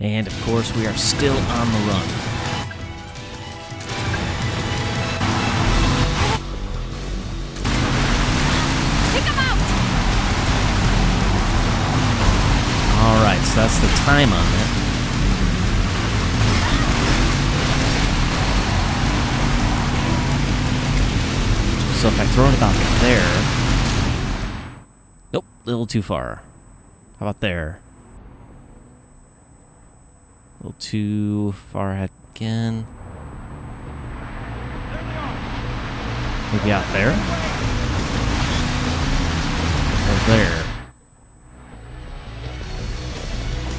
And of course, we are still on the run. Take him out! Alright, so that's the time on it. So if I throw it about there... Nope, a little too far. How about there? A little too far ahead again. Maybe out there? Or there?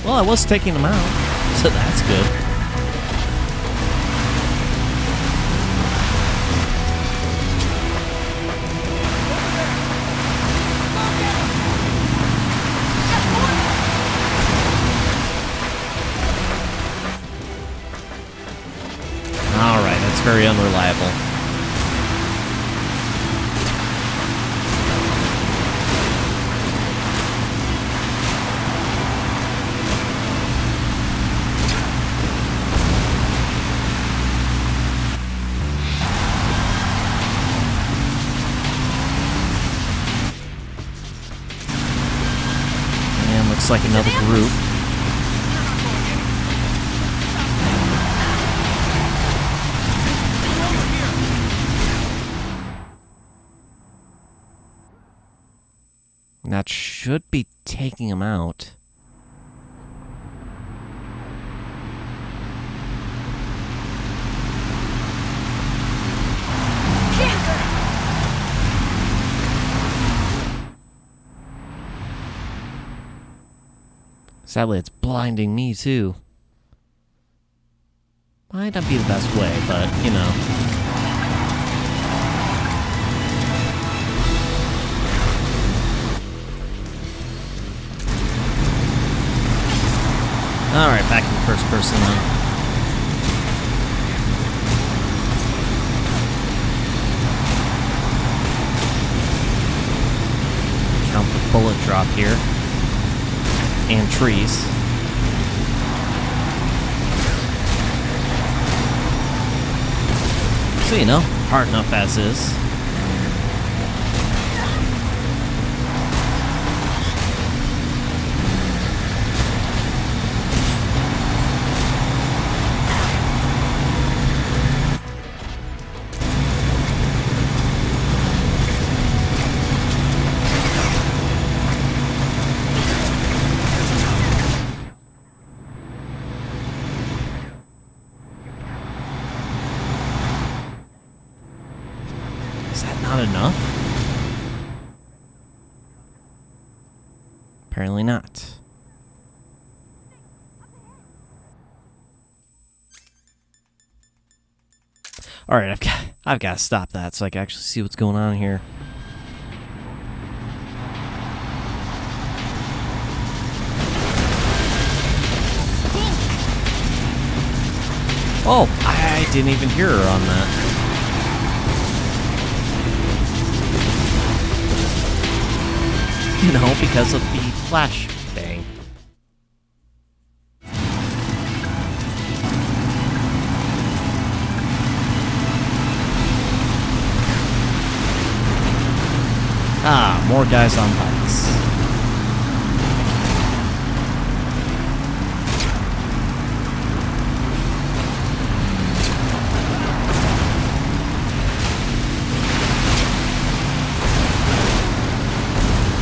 Well, I was taking them out, so that's good. Alright, that's very unreliable. And looks like another group. That should be taking him out. Sadly, it's blinding me too. Might not be the best way, but, you know. Alright, back in first person then. Count the bullet drop here. And trees. So, you know, hard enough as is. Is that not enough? Apparently not. Alright, I've got to stop that so I can actually see what's going on here. Oh, I didn't even hear her on that. You know, because of the flash bang. Ah, more guys on bikes.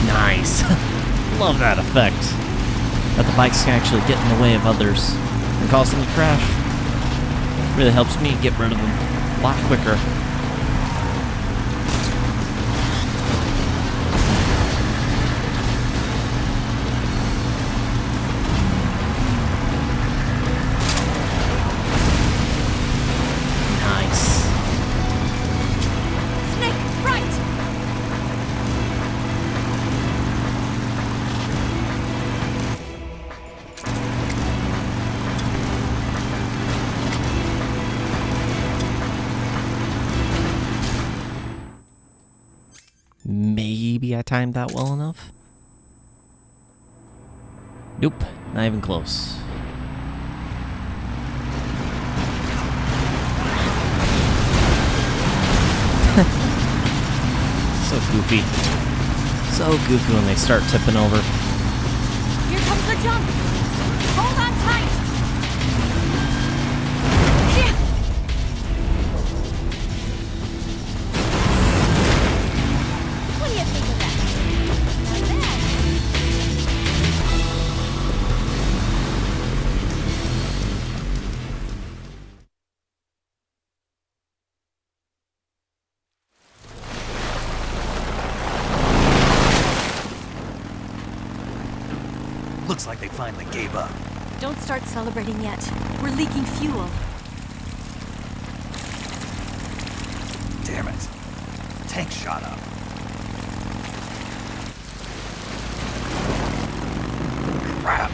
Nice. Love that effect. That the bikes can actually get in the way of others and cause them to crash. Really helps me get rid of them a lot quicker. Nice. Snake, right! Maybe I timed that well enough? Nope, not even close. So goofy. So goofy when they start tipping over. Here comes the jump. Hold on tight. Yeah. What do you think of that? Not bad. Looks like they finally gave up. Don't start celebrating yet. We're leaking fuel. Damn it. Tank shot up. Crap.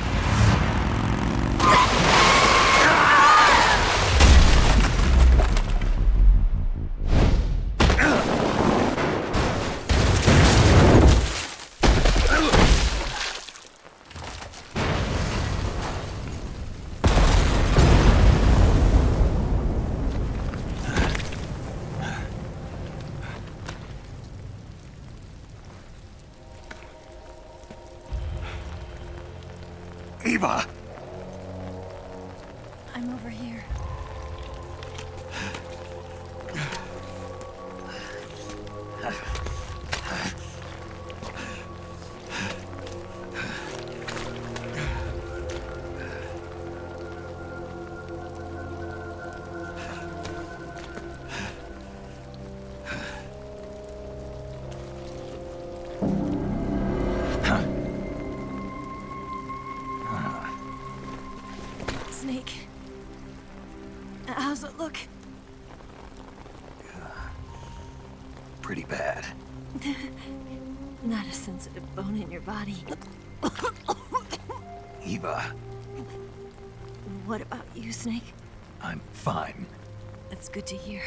Eva! I'm over here. Snake. How's it look? Pretty bad. Not a sensitive bone in your body. Eva, What about you, Snake? I'm fine. That's good to hear.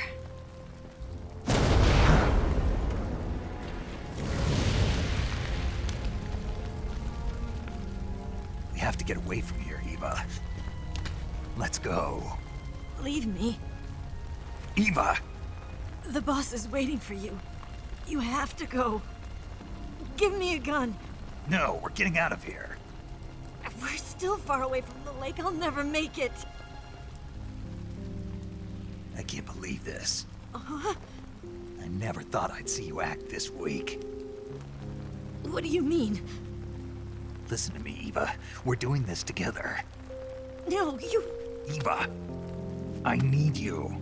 We have to get away from here, Eva. Let's go. Leave me. Eva! The boss is waiting for you. You have to go. Give me a gun. No, we're getting out of here. We're still far away from the lake. I'll never make it. I can't believe this. I never thought I'd see you act this weak. What do you mean? Listen to me, Eva. We're doing this together. No, you... Eva, I need you.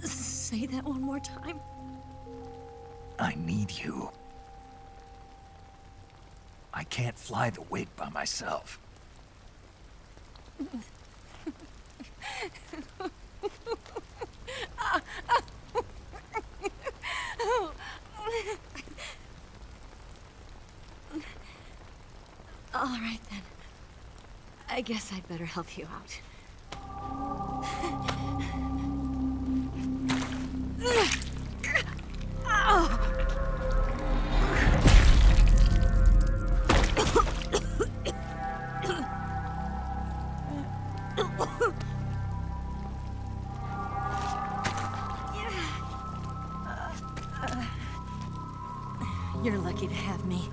Say that one more time. I need you. I can't fly the wig by myself. All right, then. I guess I'd better help you out. You're lucky to have me.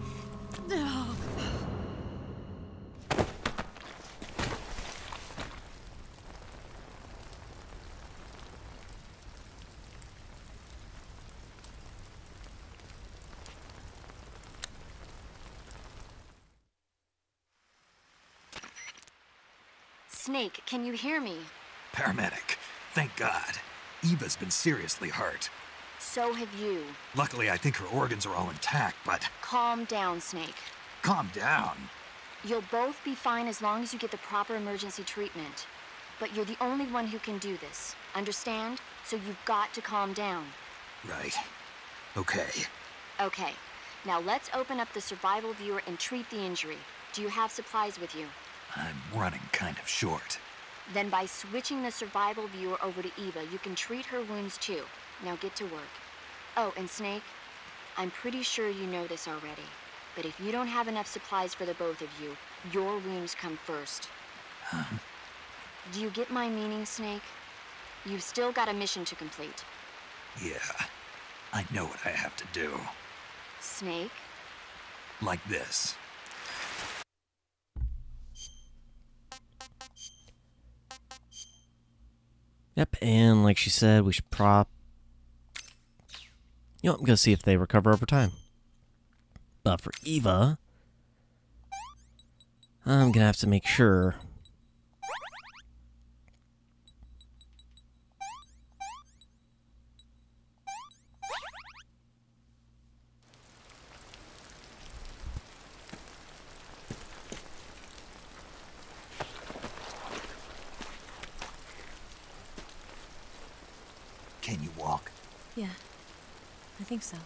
Snake, can you hear me? Paramedic, thank God. Eva's been seriously hurt. So have you. Luckily, I think her organs are all intact, but Calm down, Snake. calm down. You'll both be fine as long as you get the proper emergency treatment. But you're the only one who can do this. Understand? So you've got to calm down. Right. Okay. Okay. Now let's open up the survival viewer and treat the injury. Do you have supplies with you? I'm running kind of short. Then by switching the survival viewer over to Eva, you can treat her wounds too. Now get to work. Oh, and Snake, I'm pretty sure you know this already, but if you don't have enough supplies for the both of you, your wounds come first. Huh? Do you get my meaning, Snake? You've still got a mission to complete. Yeah, I know what I have to do. Snake? Like this. Yep, and like she said, we should You know, I'm gonna see if they recover over time. But for Eva, I'm gonna have to make sure. Can you walk? Yeah, I think so.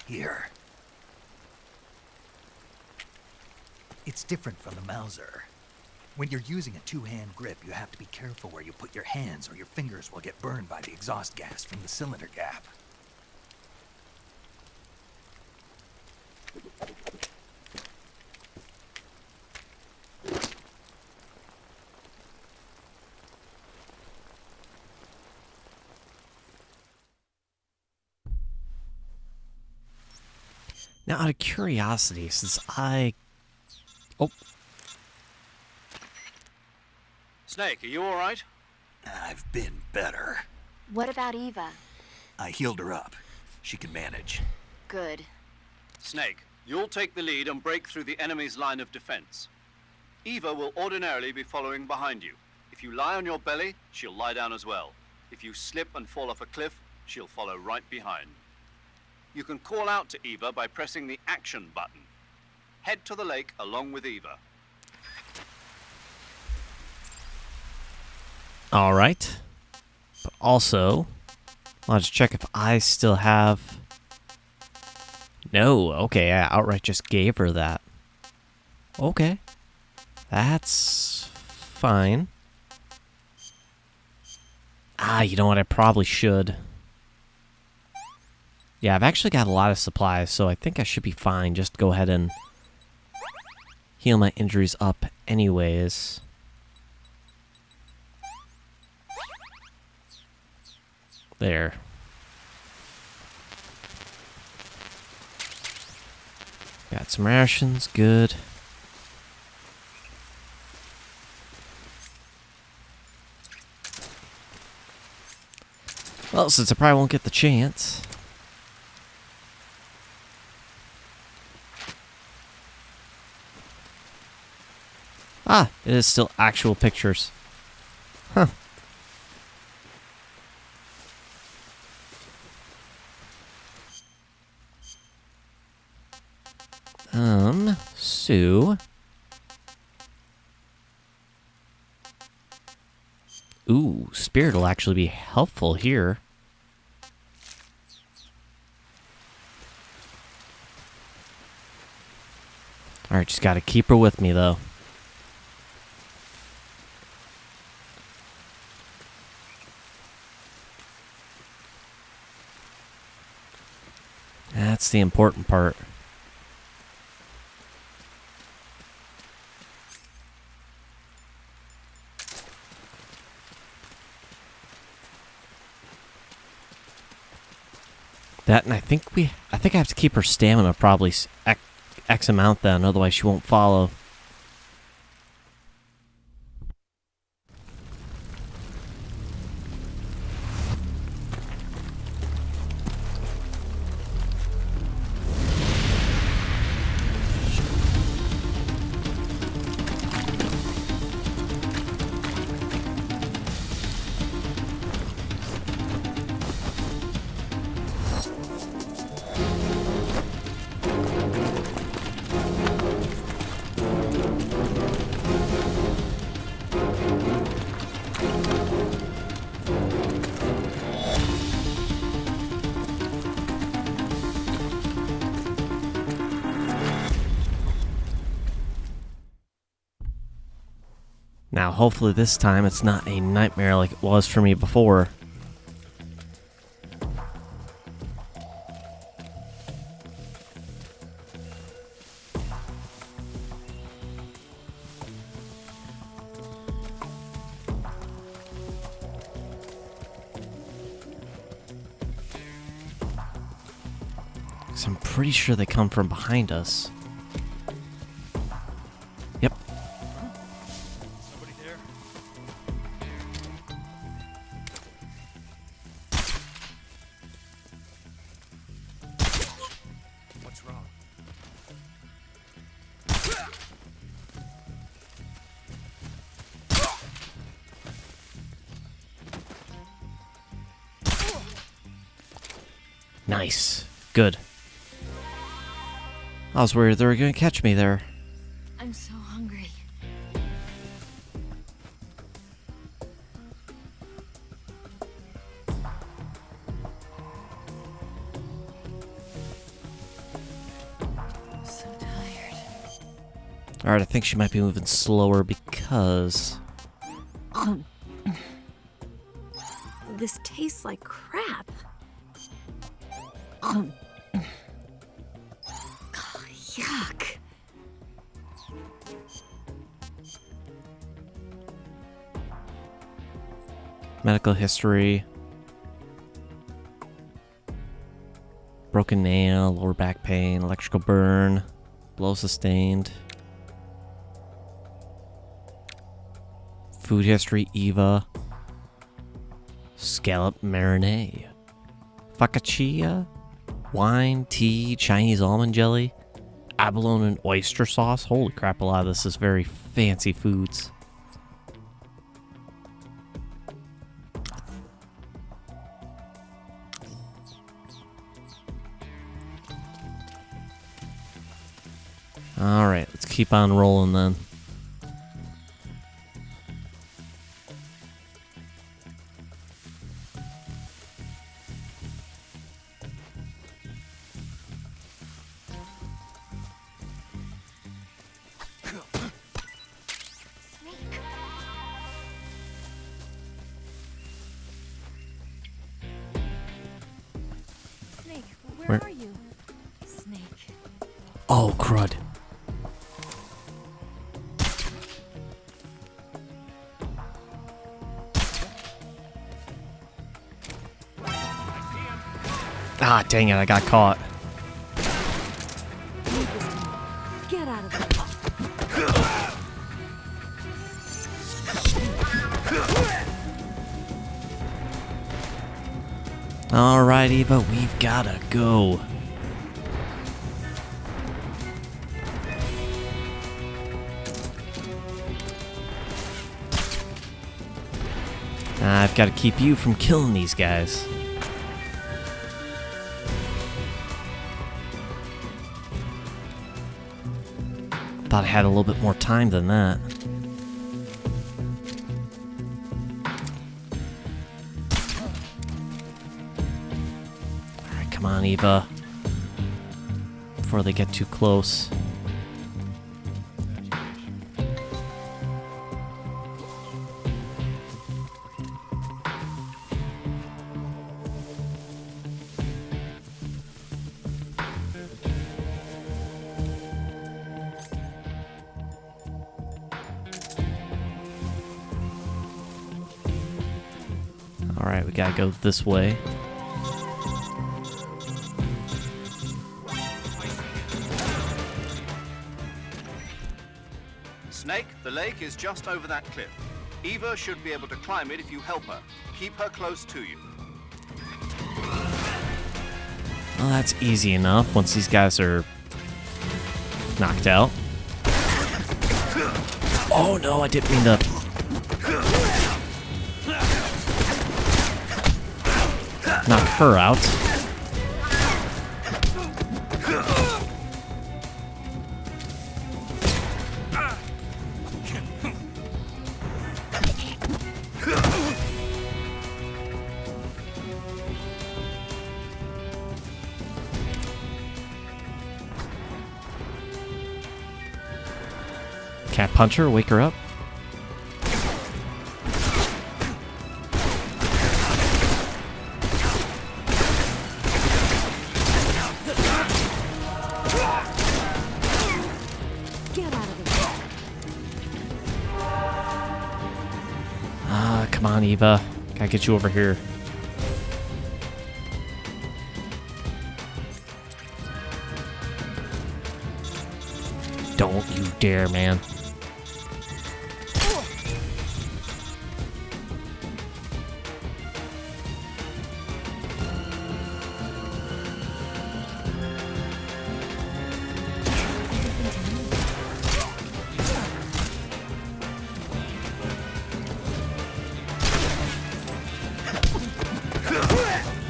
Here. It's different from the Mauser. When you're using a two-hand grip, you have to be careful where you put your hands or your fingers will get burned by the exhaust gas from the cylinder gap. Now, out of curiosity, since Oh, Snake, are you all right? I've been better. What about Eva? I healed her up. She can manage. Good. Snake, you'll take the lead and break through the enemy's line of defense. Eva will ordinarily be following behind you. If you lie on your belly, she'll lie down as well. If you slip and fall off a cliff, she'll follow right behind. You can call out to Eva by pressing the action button. Head to the lake along with Eva. all right. But also, I'll just check if I still have. No, okay, I outright just gave her that. Okay, that's fine. You know what? I probably should. Yeah, I've actually got a lot of supplies, so I think I should be fine. Just go ahead and heal my injuries up anyways. There. Got some rations, good. Well, since I probably won't get the chance. It is still actual pictures. Huh. So. Ooh, spirit will actually be helpful here. Alright, just gotta keep her with me, though. That's the important part. That, and I think I have to keep her stamina probably X amount then, otherwise she won't follow. Now, hopefully this time it's not a nightmare like it was for me before. So I'm pretty sure they come from behind us. Yep. Somebody there? What's wrong? Nice. Good. I was worried they were going to catch me there. I'm so hungry. I'm so tired. Alright, I think she might be moving slower because... This tastes like crap. Yuck. Medical history. Broken nail, lower back pain, electrical burn, blow sustained. Food history, Eva. Scallop marinade. Focaccia. Wine, tea, Chinese almond jelly. Abalone and oyster sauce. Holy crap, a lot of this is very fancy foods. Alright, let's keep on rolling then. Snake, Where- where are you? Snake. Oh, crud. Ah, dang it, I got caught. Get out of there. Alright, Eva, we've gotta go. I've got to keep you from killing these guys. Thought I had a little bit more time than that. Alright, come on, Eva. Before they get too close. Alright, we gotta go this way. Snake, the lake is just over that cliff. Eva should be able to climb it if you help her. Keep her close to you. Well, that's easy enough once these guys are knocked out. Oh no, I didn't mean to. Knock her out. Can't punch her, wake her up. on, Eva. Gotta get you over here. Don't you dare, man.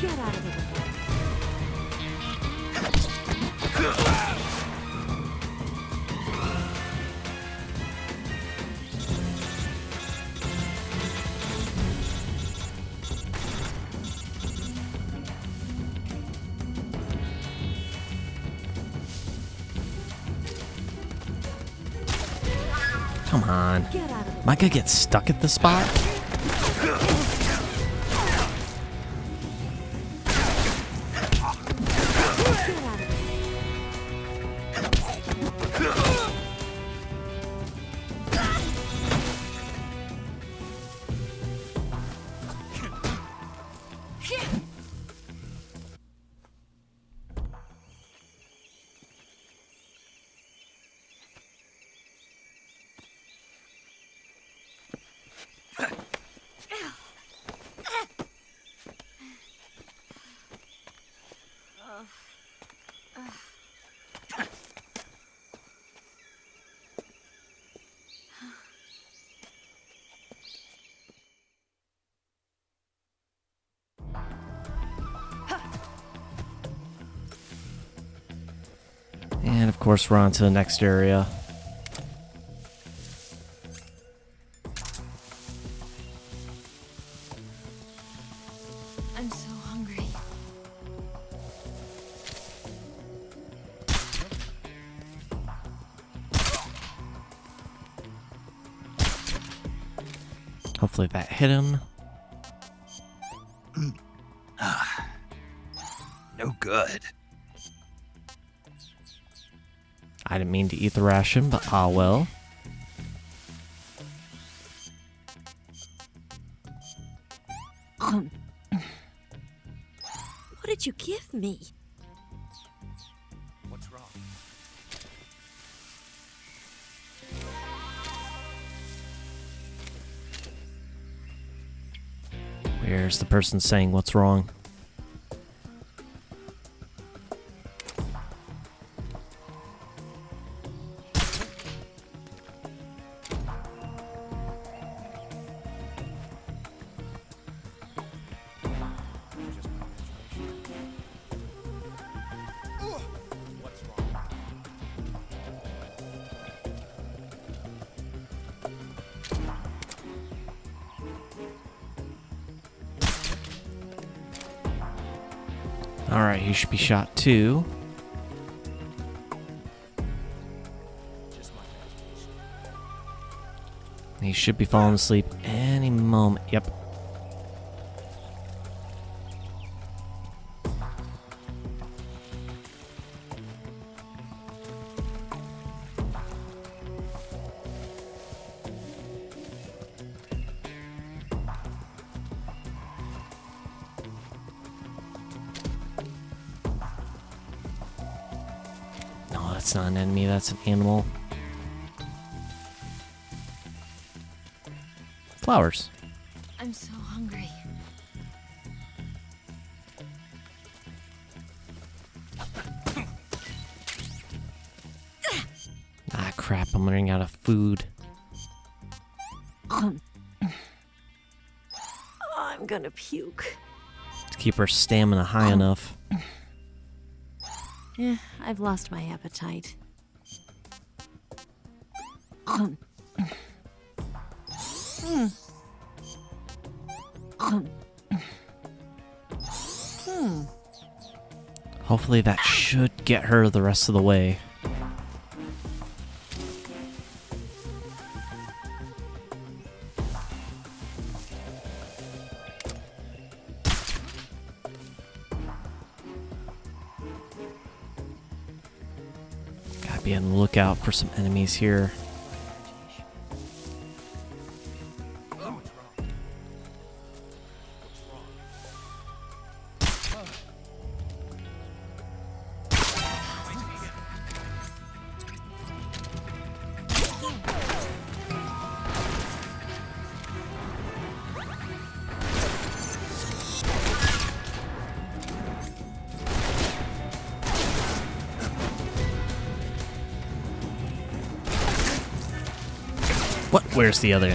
Get out of here. Come on. Get out of here. Am I gonna get stuck at the spot? And of course, we're on to the next area. I'm so hungry. Hopefully that hit him. No good. I didn't mean to eat the ration, but ah well. What did you give me? What's wrong? Where's the person saying what's wrong? Alright, he should be shot too. He should be falling asleep any moment. Yep. No, that's not an enemy, that's an animal. Flowers. I'm so hungry. Ah, crap, I'm running out of food. I'm gonna puke. To keep our stamina high enough. I've lost my appetite. Hopefully that should get her the rest of the way. Gotta be on the lookout for some enemies here. What? Where's the other?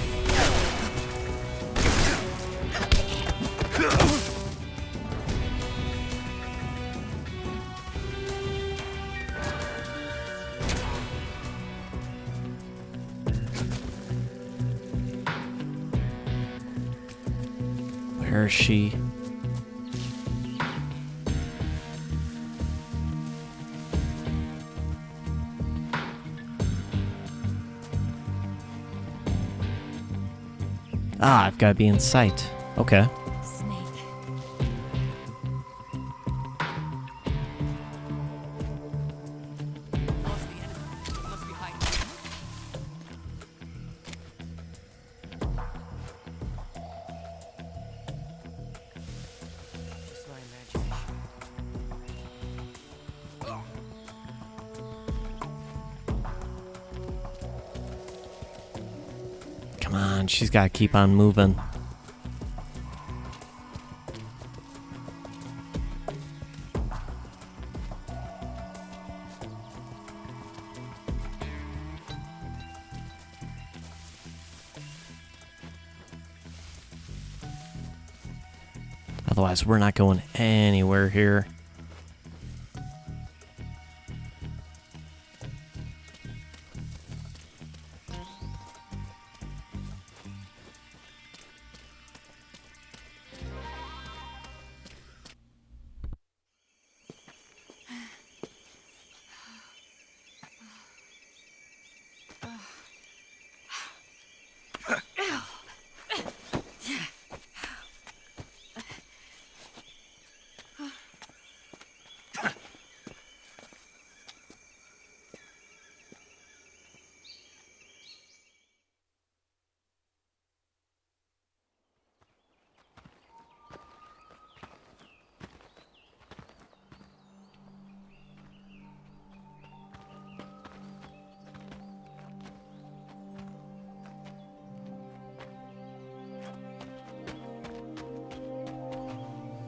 Where is she? Ah, I've got to be in sight. Okay. Snake. Come on, she's got to keep on moving. Otherwise, we're not going anywhere here.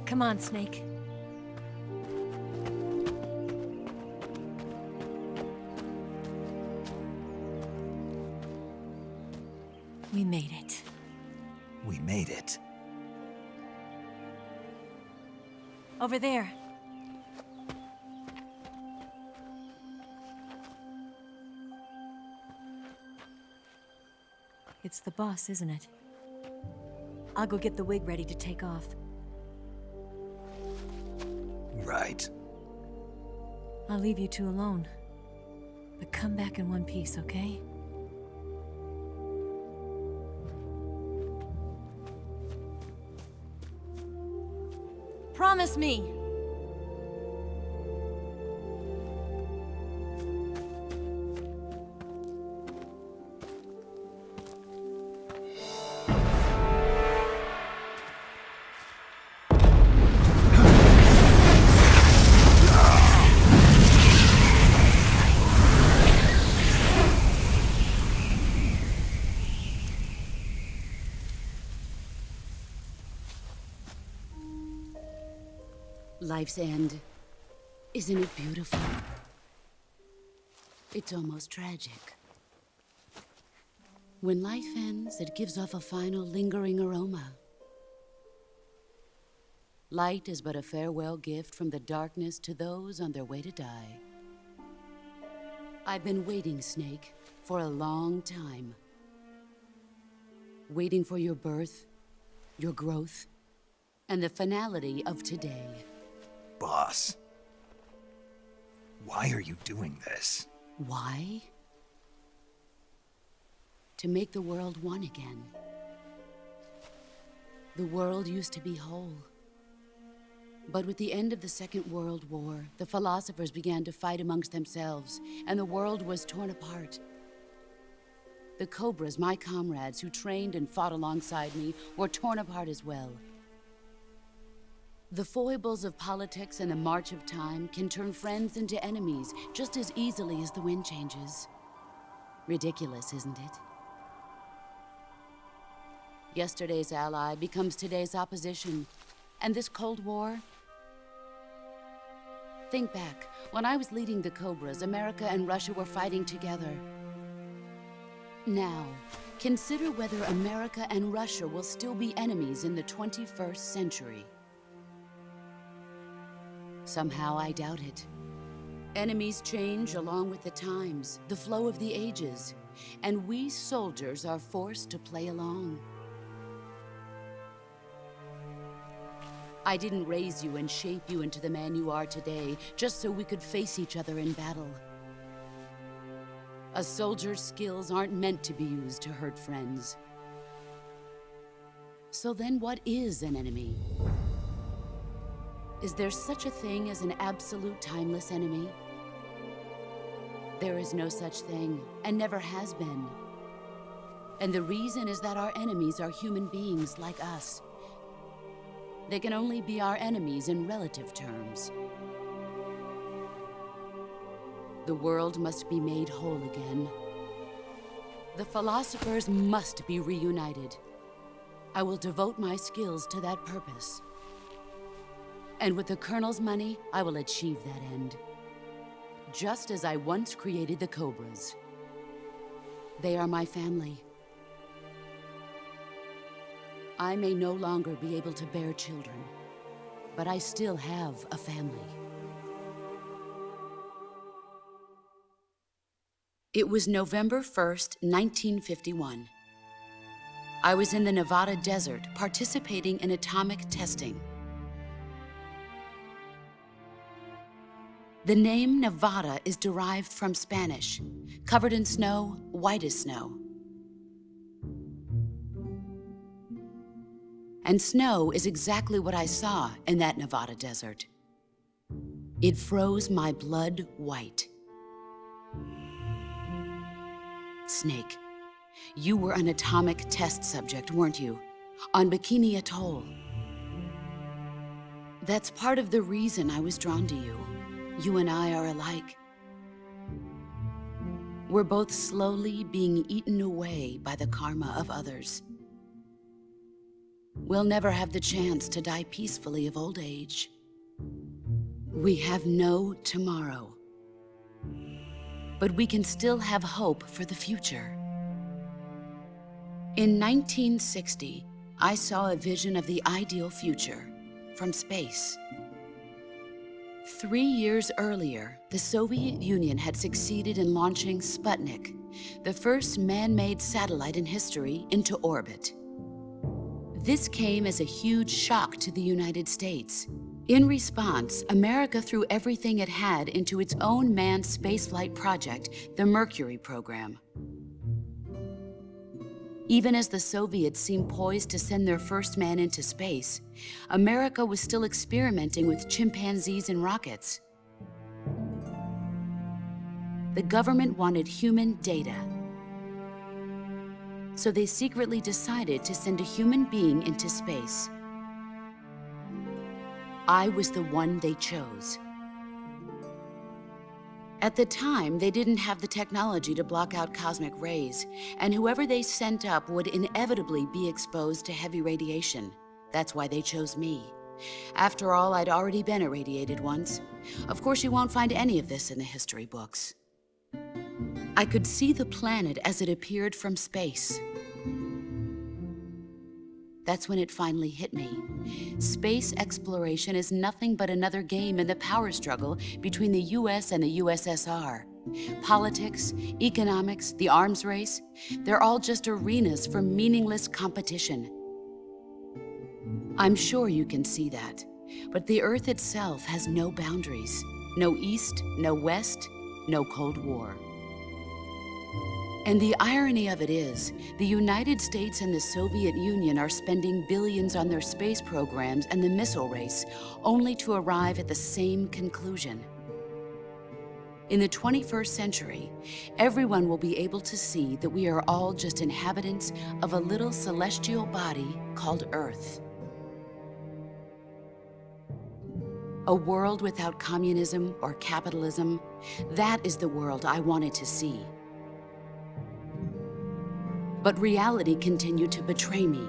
Come on, Snake. We made it. We made it. Over there. It's the boss, isn't it? I'll go get the wig ready to take off. Right. I'll leave you two alone. But come back in one piece, okay? Promise me! Life's end. Isn't it beautiful? It's almost tragic. When life ends, it gives off a final lingering aroma. Light is but a farewell gift from the darkness to those on their way to die. I've been waiting, Snake, for a long time. Waiting for your birth, your growth, and the finality of today. Boss. Why are you doing this? Why? To make the world one again. The world used to be whole. But with the end of the Second World War, the philosophers began to fight amongst themselves, and the world was torn apart. The Cobras, my comrades who trained and fought alongside me, were torn apart as well. The foibles of politics and the march of time can turn friends into enemies just as easily as the wind changes. Ridiculous, isn't it? Yesterday's ally becomes today's opposition. And this Cold War? Think back. When I was leading the Cobras, America and Russia were fighting together. Now, consider whether America and Russia will still be enemies in the 21st century. Somehow I doubt it. Enemies change along with the times, the flow of the ages, and we soldiers are forced to play along. I didn't raise you and shape you into the man you are today just so we could face each other in battle. A soldier's skills aren't meant to be used to hurt friends. So then what is an enemy? Is there such a thing as an absolute timeless enemy? There is no such thing, and never has been. And the reason is that our enemies are human beings like us. They can only be our enemies in relative terms. The world must be made whole again. The philosophers must be reunited. I will devote my skills to that purpose. And with the Colonel's money, I will achieve that end. Just as I once created the Cobras. They are my family. I may no longer be able to bear children, but I still have a family. It was November 1st, 1951. I was in the Nevada desert participating in atomic testing. The name Nevada is derived from Spanish, covered in snow, white as snow. And snow is exactly what I saw in that Nevada desert. It froze my blood white. Snake, you were an atomic test subject, weren't you? On Bikini Atoll. That's part of the reason I was drawn to you. You and I are alike. We're both slowly being eaten away by the karma of others. We'll never have the chance to die peacefully of old age. We have no tomorrow. But we can still have hope for the future. In 1960, I saw a vision of the ideal future from space. 3 years earlier, the Soviet Union had succeeded in launching Sputnik, the first man-made satellite in history, into orbit. This came as a huge shock to the United States. In response, America threw everything it had into its own manned spaceflight project, the Mercury program. Even as the Soviets seemed poised to send their first man into space, America was still experimenting with chimpanzees and rockets. The government wanted human data. So they secretly decided to send a human being into space. I was the one they chose. At the time, they didn't have the technology to block out cosmic rays, and whoever they sent up would inevitably be exposed to heavy radiation. That's why they chose me. After all, I'd already been irradiated once. Of course, you won't find any of this in the history books. I could see the planet as it appeared from space. That's when it finally hit me. Space exploration is nothing but another game in the power struggle between the US and the USSR. Politics, economics, the arms race, they're all just arenas for meaningless competition. I'm sure you can see that, but the Earth itself has no boundaries. No East, no West, no Cold War. And the irony of it is, the United States and the Soviet Union are spending billions on their space programs and the missile race, only to arrive at the same conclusion. In the 21st century, everyone will be able to see that we are all just inhabitants of a little celestial body called Earth. A world without communism or capitalism, that is the world I wanted to see. But reality continued to betray me.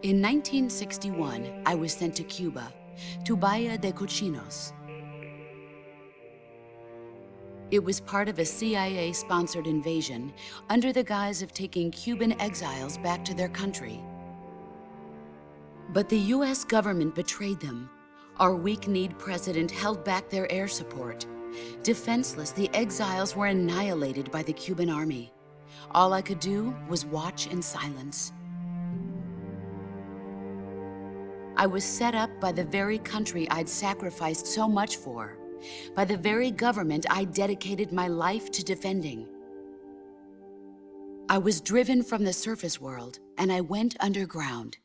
In 1961, I was sent to Cuba, to Bahia de Cochinos. It was part of a CIA-sponsored invasion under the guise of taking Cuban exiles back to their country. But the US government betrayed them. Our weak-kneed president held back their air support. Defenseless, the exiles were annihilated by the Cuban army. All I could do was watch in silence. I was set up by the very country I'd sacrificed so much for, by the very government I dedicated my life to defending. I was driven from the surface world, and I went underground.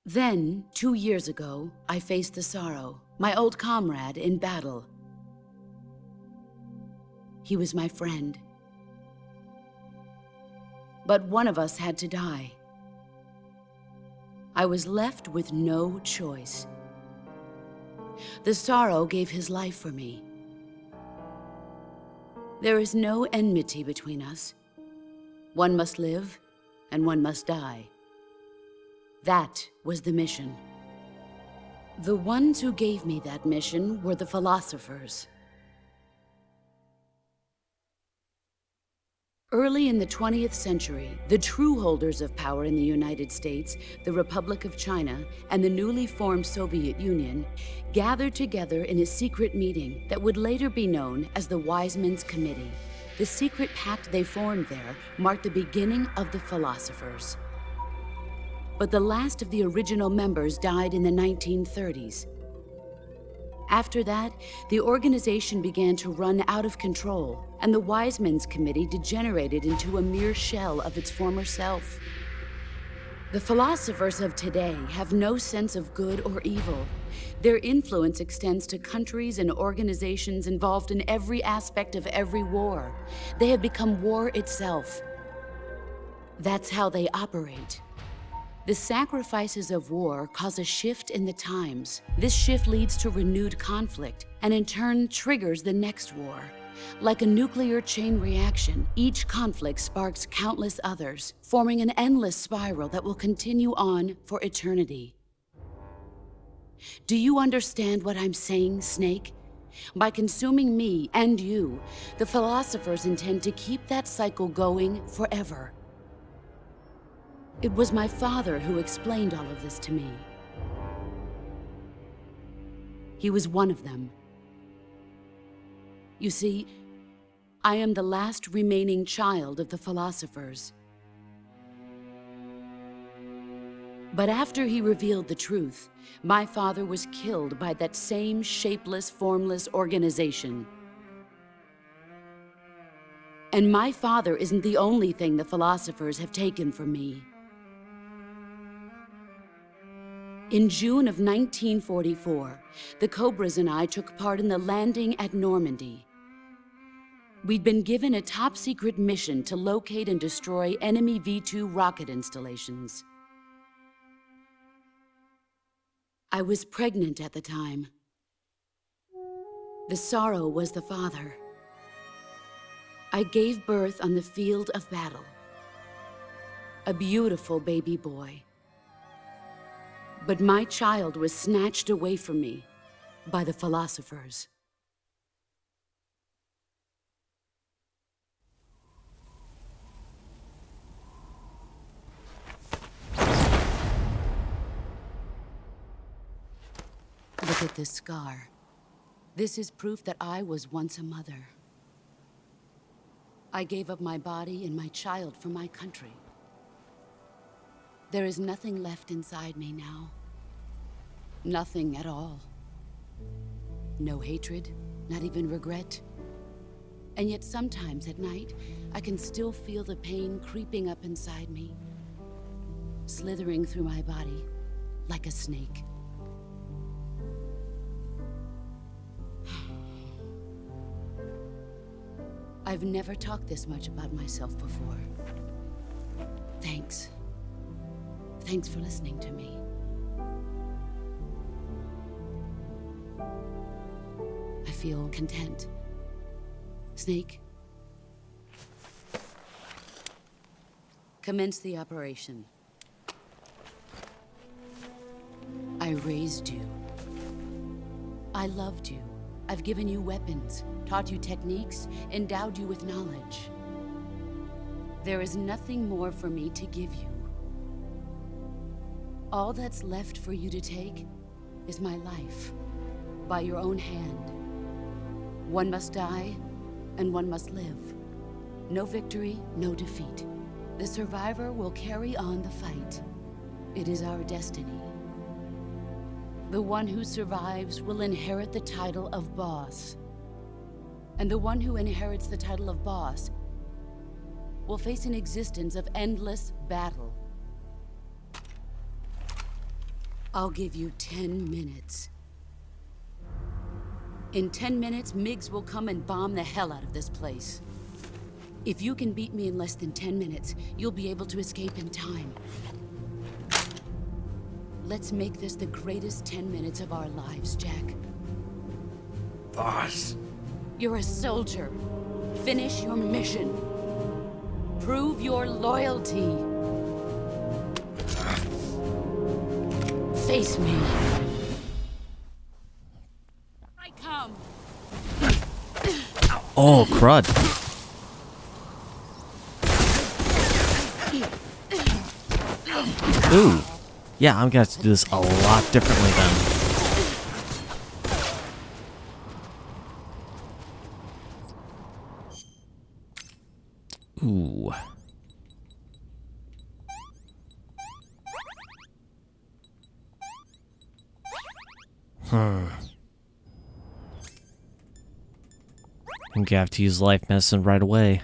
Then, 2 years ago, I faced the Sorrow, my old comrade in battle. He was my friend. But one of us had to die. I was left with no choice. The Sorrow gave his life for me. There is no enmity between us. One must live, and one must die. That was the mission. The ones who gave me that mission were the philosophers. Early in the 20th century, the true holders of power in the United States, the Republic of China, and the newly formed Soviet Union gathered together in a secret meeting that would later be known as the Wise Men's Committee. The secret pact they formed there marked the beginning of the philosophers. But the last of the original members died in the 1930s. After that, the organization began to run out of control, and the Wise Men's Committee degenerated into a mere shell of its former self. The philosophers of today have no sense of good or evil. Their influence extends to countries and organizations involved in every aspect of every war. They have become war itself. That's how they operate. The sacrifices of war cause a shift in the times. This shift leads to renewed conflict, and in turn triggers the next war. Like a nuclear chain reaction, each conflict sparks countless others, forming an endless spiral that will continue on for eternity. Do you understand what I'm saying, Snake? By consuming me and you, the philosophers intend to keep that cycle going forever. It was my father who explained all of this to me. He was one of them. You see, I am the last remaining child of the philosophers. But after he revealed the truth, my father was killed by that same shapeless, formless organization. And my father isn't the only thing the philosophers have taken from me. In June of 1944, the Cobras and I took part in the landing at Normandy. We'd been given a top-secret mission to locate and destroy enemy V-2 rocket installations. I was pregnant at the time. The Sorrow was the father. I gave birth on the field of battle. A beautiful baby boy. But my child was snatched away from me by the philosophers. Look at this scar. This is proof that I was once a mother. I gave up my body and my child for my country. There is nothing left inside me now. Nothing at all. No hatred, not even regret. And yet sometimes at night, I can still feel the pain creeping up inside me, slithering through my body like a snake. I've never talked this much about myself before. Thanks. Thanks for listening to me. I feel content. Snake, commence the operation. I raised you. I loved you. I've given you weapons, taught you techniques, endowed you with knowledge. There is nothing more for me to give you. All that's left for you to take is my life, by your own hand. One must die, and one must live. No victory, no defeat. The survivor will carry on the fight. It is our destiny. The one who survives will inherit the title of boss. And the one who inherits the title of boss will face an existence of endless battle. I'll give you 10 minutes. In 10 minutes, MiGs will come and bomb the hell out of this place. If you can beat me in less than 10 minutes, you'll be able to escape in time. Let's make this the greatest 10 minutes of our lives, Jack. Boss. You're a soldier. Finish your mission. Prove your loyalty. Face me. I come. Oh, crud. Ooh. Yeah, I'm gonna have to do this a lot differently then. Ooh. I'm gonna have to use life medicine right away.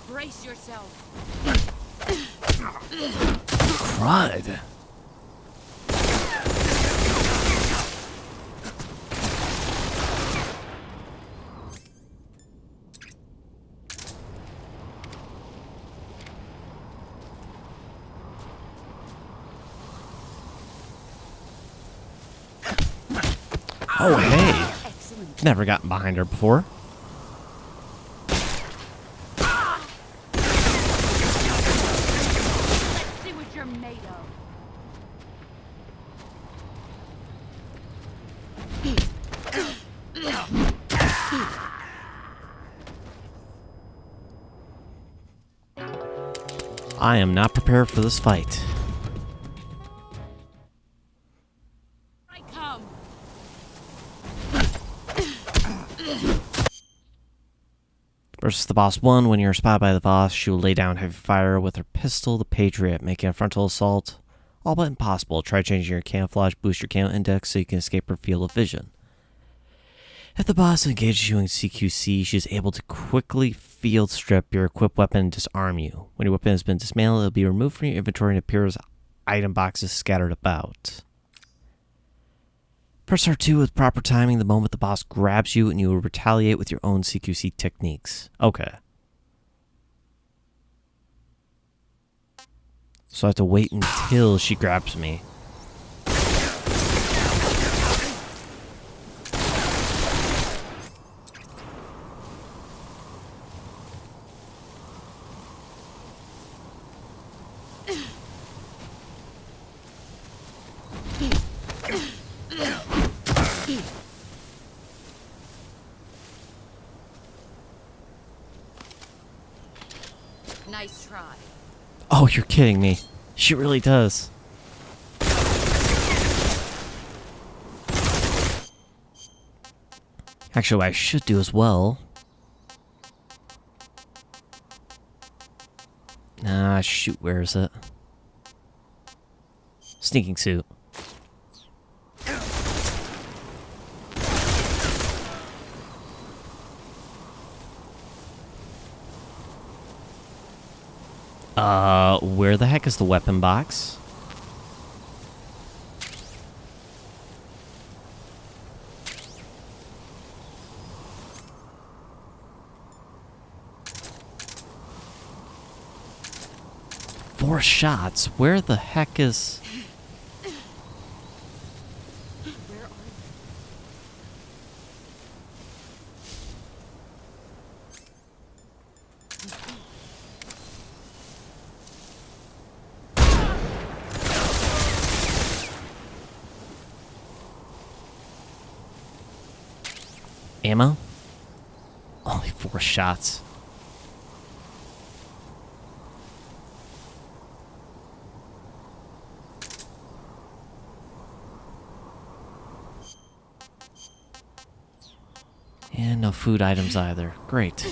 Brace yourself. Crud. Oh, hey. Excellent. Never gotten behind her before. Let's see what you're made of. I am not prepared for this fight. I come. Versus the boss 1, when you're spotted by the boss, she will lay down heavy fire with her pistol, the Patriot, making a frontal assault all but impossible. Try changing your camouflage, boost your camo index so you can escape her field of vision. If the boss engages you in CQC, she is able to quickly field strip your equipped weapon and disarm you. When your weapon has been dismantled, it will be removed from your inventory and appear as item boxes scattered about. Press R2 with proper timing the moment the boss grabs you, and you will retaliate with your own CQC techniques. Okay. So I have to wait until she grabs me. Nice try. Oh, you're kidding me. She really does. Actually, what I should do as well. Ah, shoot, where is it? Sneaking suit. Where the heck is the weapon box? Four shots? Where the heck is... Where are you? Ammo? Only 4 shots. And no food items either. Great.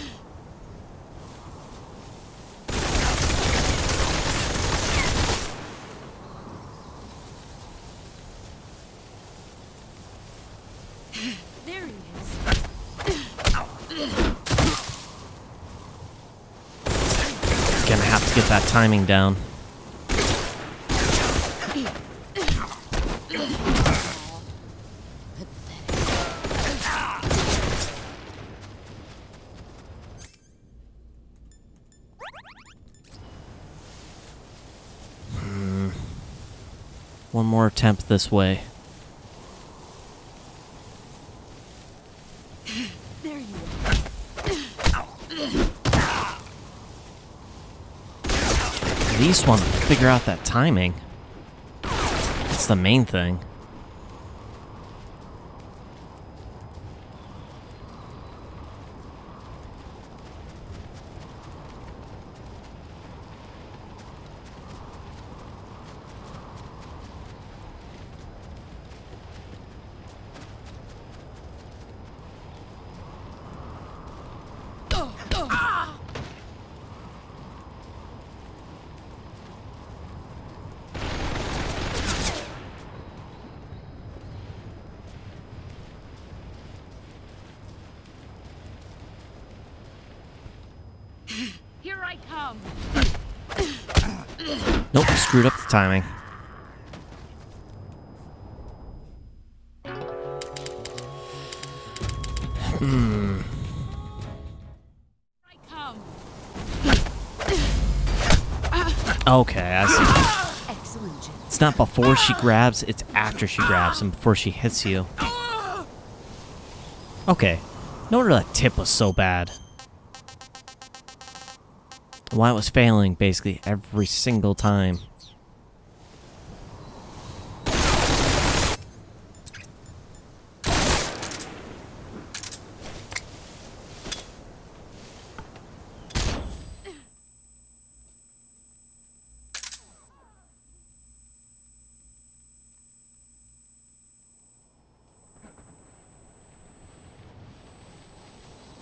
There he is. Gonna have to get that timing down. One more attempt this way. There you At least want to figure out that timing. That's the main thing. Here I come. Nope, screwed up the timing. I come. Okay, I see. Excellent, Jim. It's not before she grabs, it's after she grabs and before she hits you. Okay. No wonder that tip was so bad. Why it was failing basically every single time.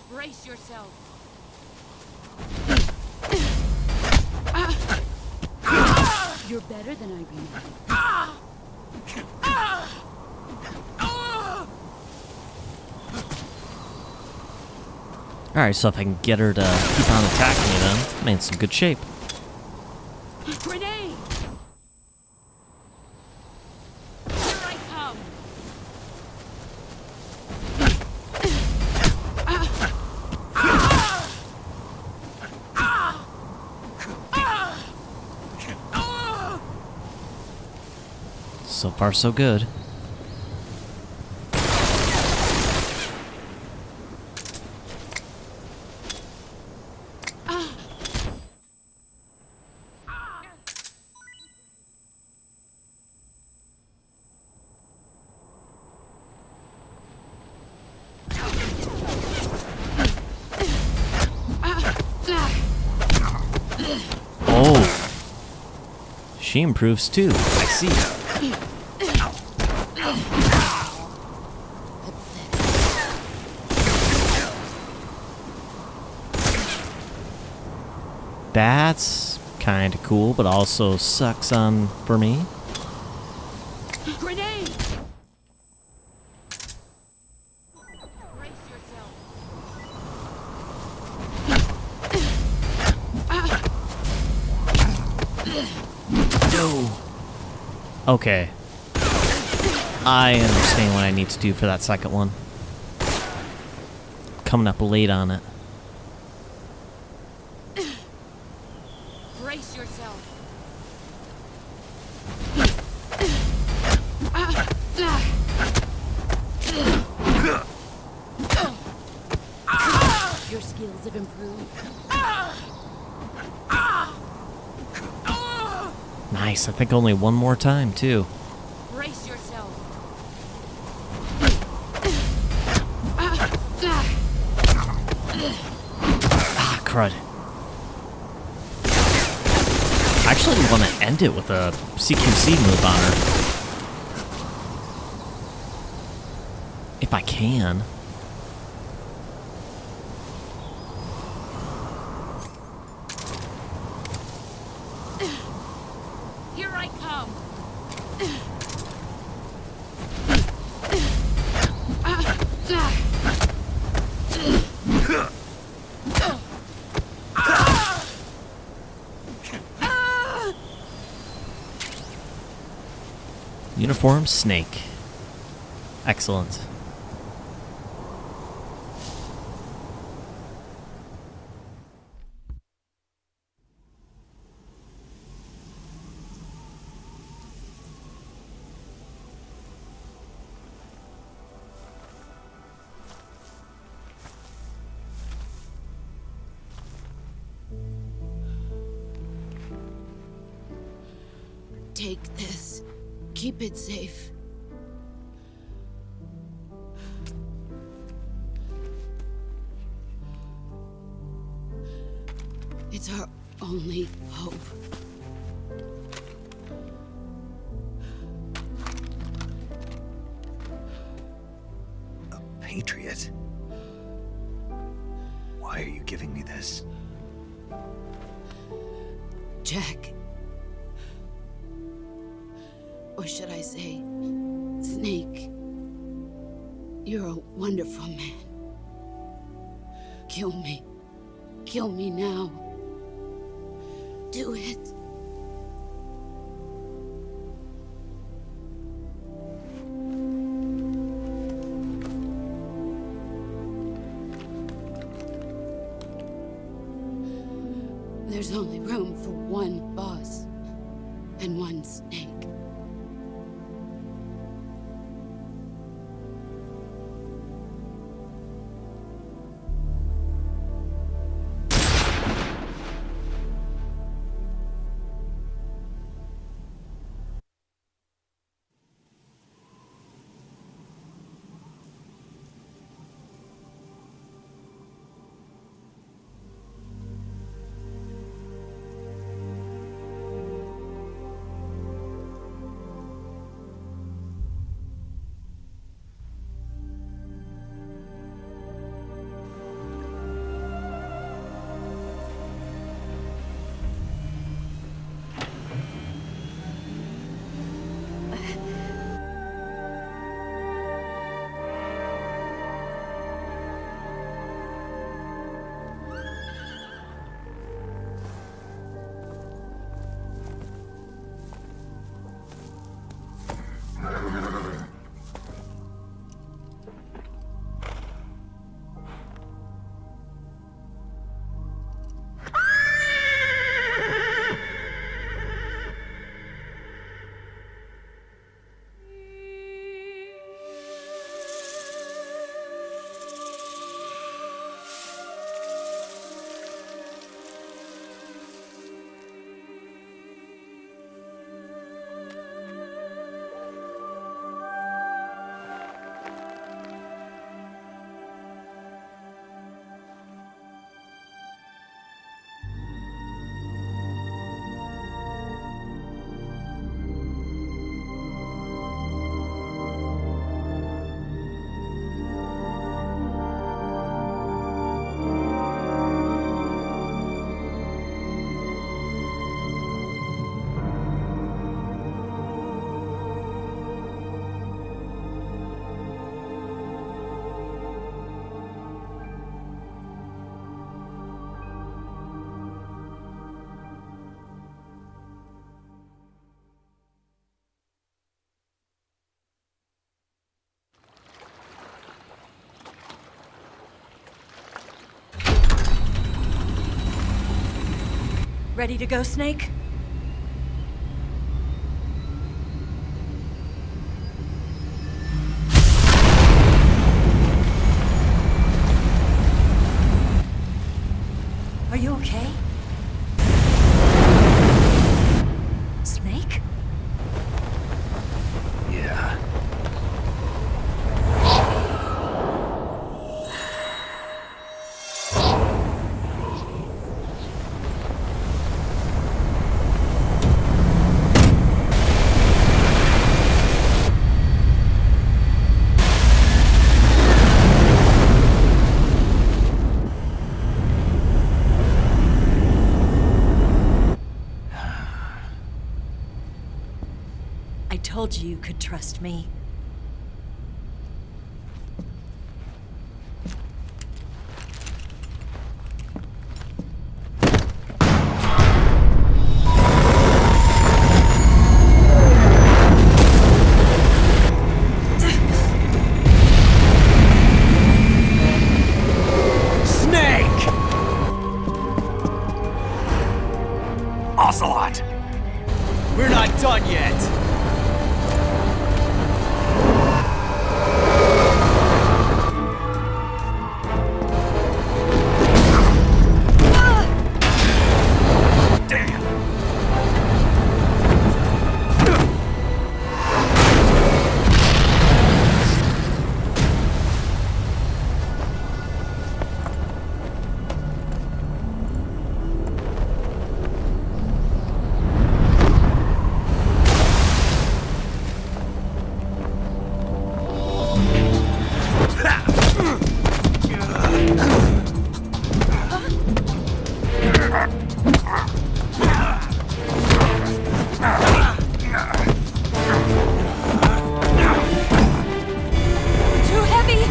Brace yourself. You're better than I remember. Alright, so if I can get her to keep on attacking me then, I'm in some good shape. Grenade! Here I come. So far, so good. Oh. She improves too. I see. That's kind of cool, but also sucks for me. Grenade! Brace yourself. No. Okay. I understand what I need to do for that second one. Coming up late on it. Brace yourself. Your skills have improved. Nice. I think only one more time, too. Brace yourself. crud. I actually want to end it with a CQC move on her. If I can. Here I come. Uniform Snake. Excellent. Take this. Keep it safe. It's our only hope. A patriot? Why are you giving me this? Jack. Or should I say, Snake. You're a wonderful man. Kill me. Kill me now. Do it. There's only room for one boss and one Snake. Ready to go, Snake? Are you okay? Snake? Yeah. told you you could trust me. Ocelot! We're not done yet! Damn! Too heavy!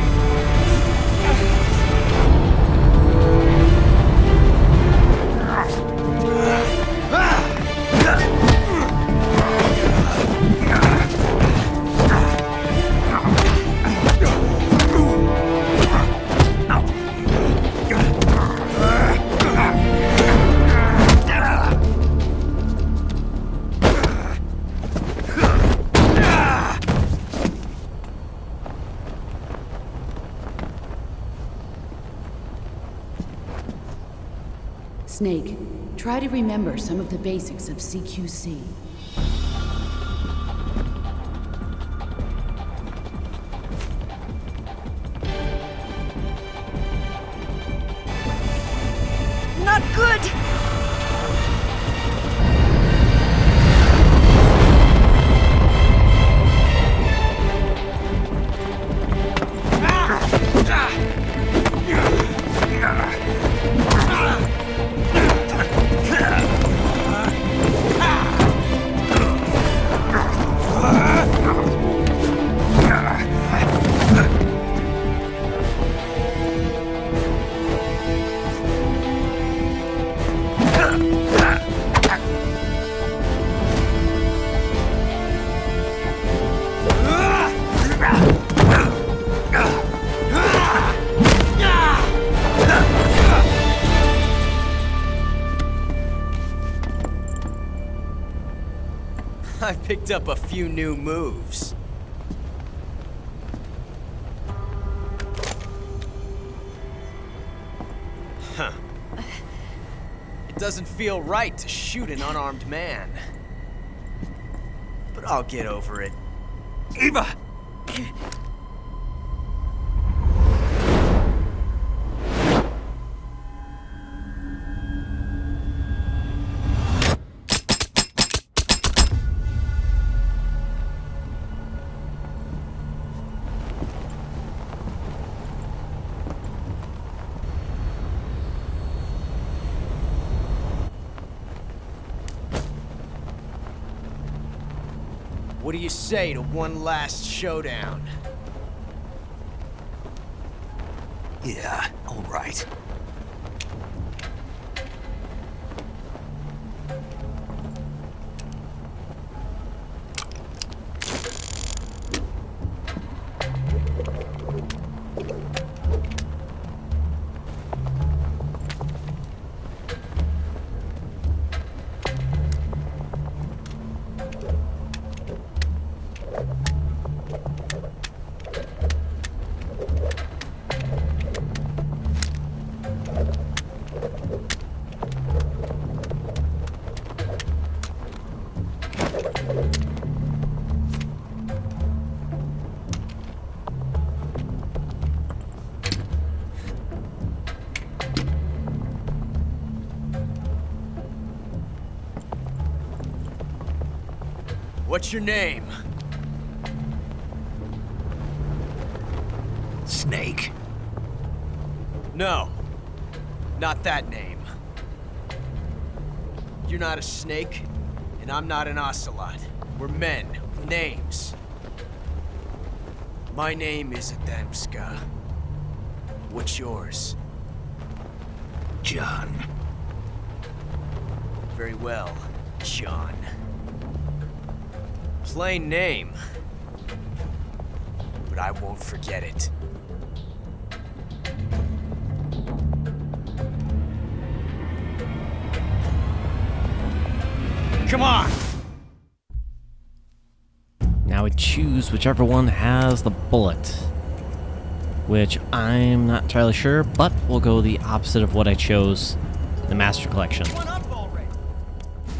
Snake, try to remember some of the basics of CQC. Not good! I picked up a few new moves. Huh. It doesn't feel right to shoot an unarmed man. But I'll get over it. Eva! What do you say to one last showdown? Yeah, all right. What's your name? Snake. No. Not that name. You're not a snake, and I'm not an ocelot. We're men with Names. My name is Adamska. What's yours? John. Very well, John. Plain name. But I won't forget it. Come on! Now we choose whichever one has the bullet. Which I'm not entirely sure, but we'll go the opposite of what I chose, the Master Collection.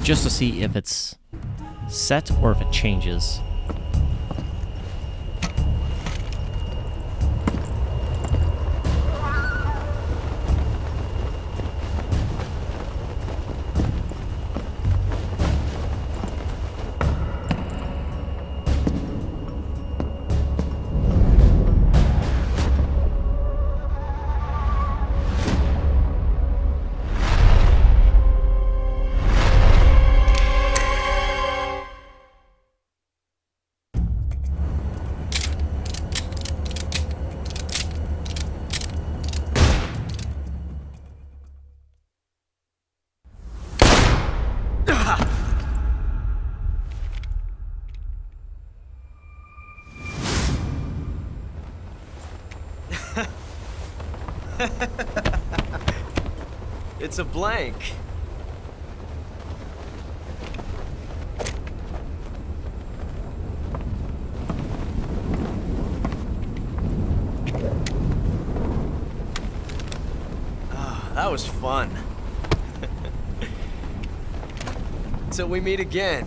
Just to see if it's set or if it changes. It's a blank. Ah, that was fun. Till we meet again,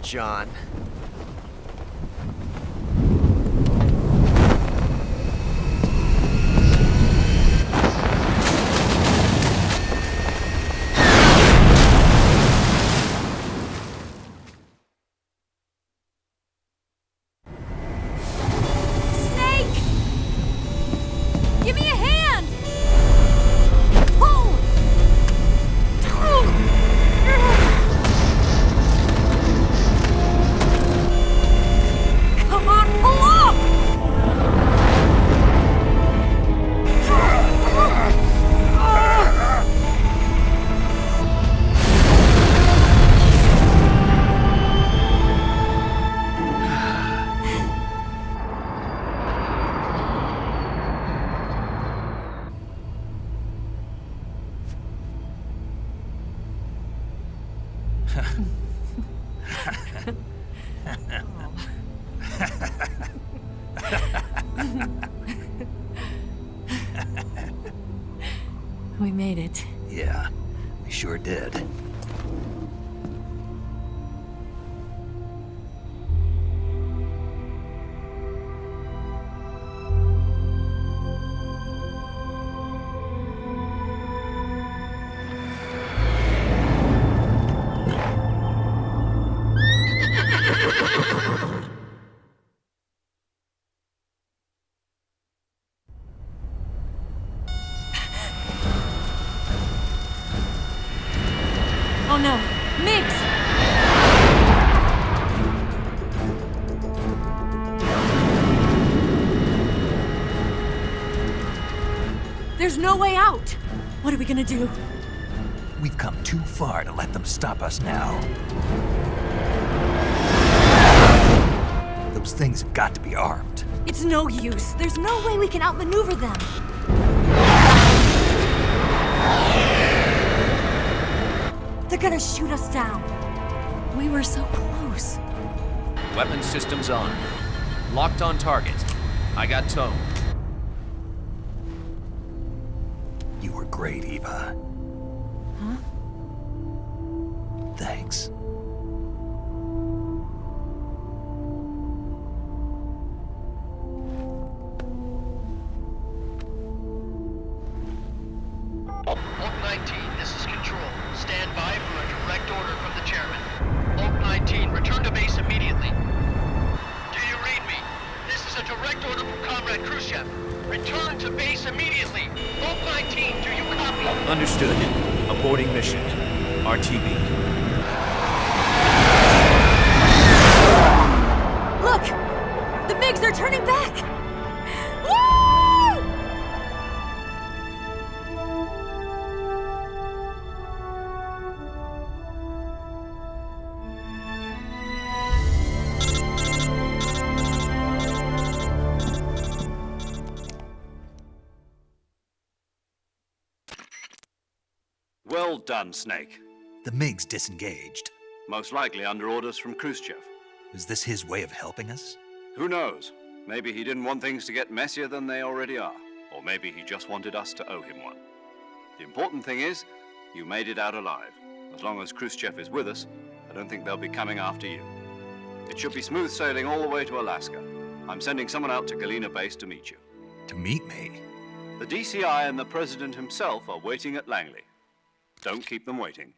John. Give me a hand! Pull! Come on, pull up! We made it. Yeah, we sure did. Oh no, Mix! There's no way out! What are we gonna do? We've come too far to let them stop us now. Those things have got to be armed. It's no use. There's no way we can outmaneuver them. They're gonna shoot us down. We were so close. Weapon systems on. Locked on target. I got tone. You were great, Eva. Huh? Thanks. Oak 19, this is Control. Stand by for a direct order from the chairman. Oak 19, return to base immediately. Do you read me? This is a direct order from Comrade Khrushchev. Return to base immediately. Oak 19, do you copy? Understood. Aborting mission. RTB. Well done, Snake. The MiG's disengaged. Most likely under orders from Khrushchev. Is this his way of helping us? Who knows? Maybe he didn't want things to get messier than they already are. Or maybe he just wanted us to owe him one. The important thing is, you made it out alive. As long as Khrushchev is with us, I don't think they'll be coming after you. It should be smooth sailing all the way to Alaska. I'm sending someone out to Galena Base to meet you. To meet me? The DCI and the President himself are waiting at Langley. Don't keep them waiting.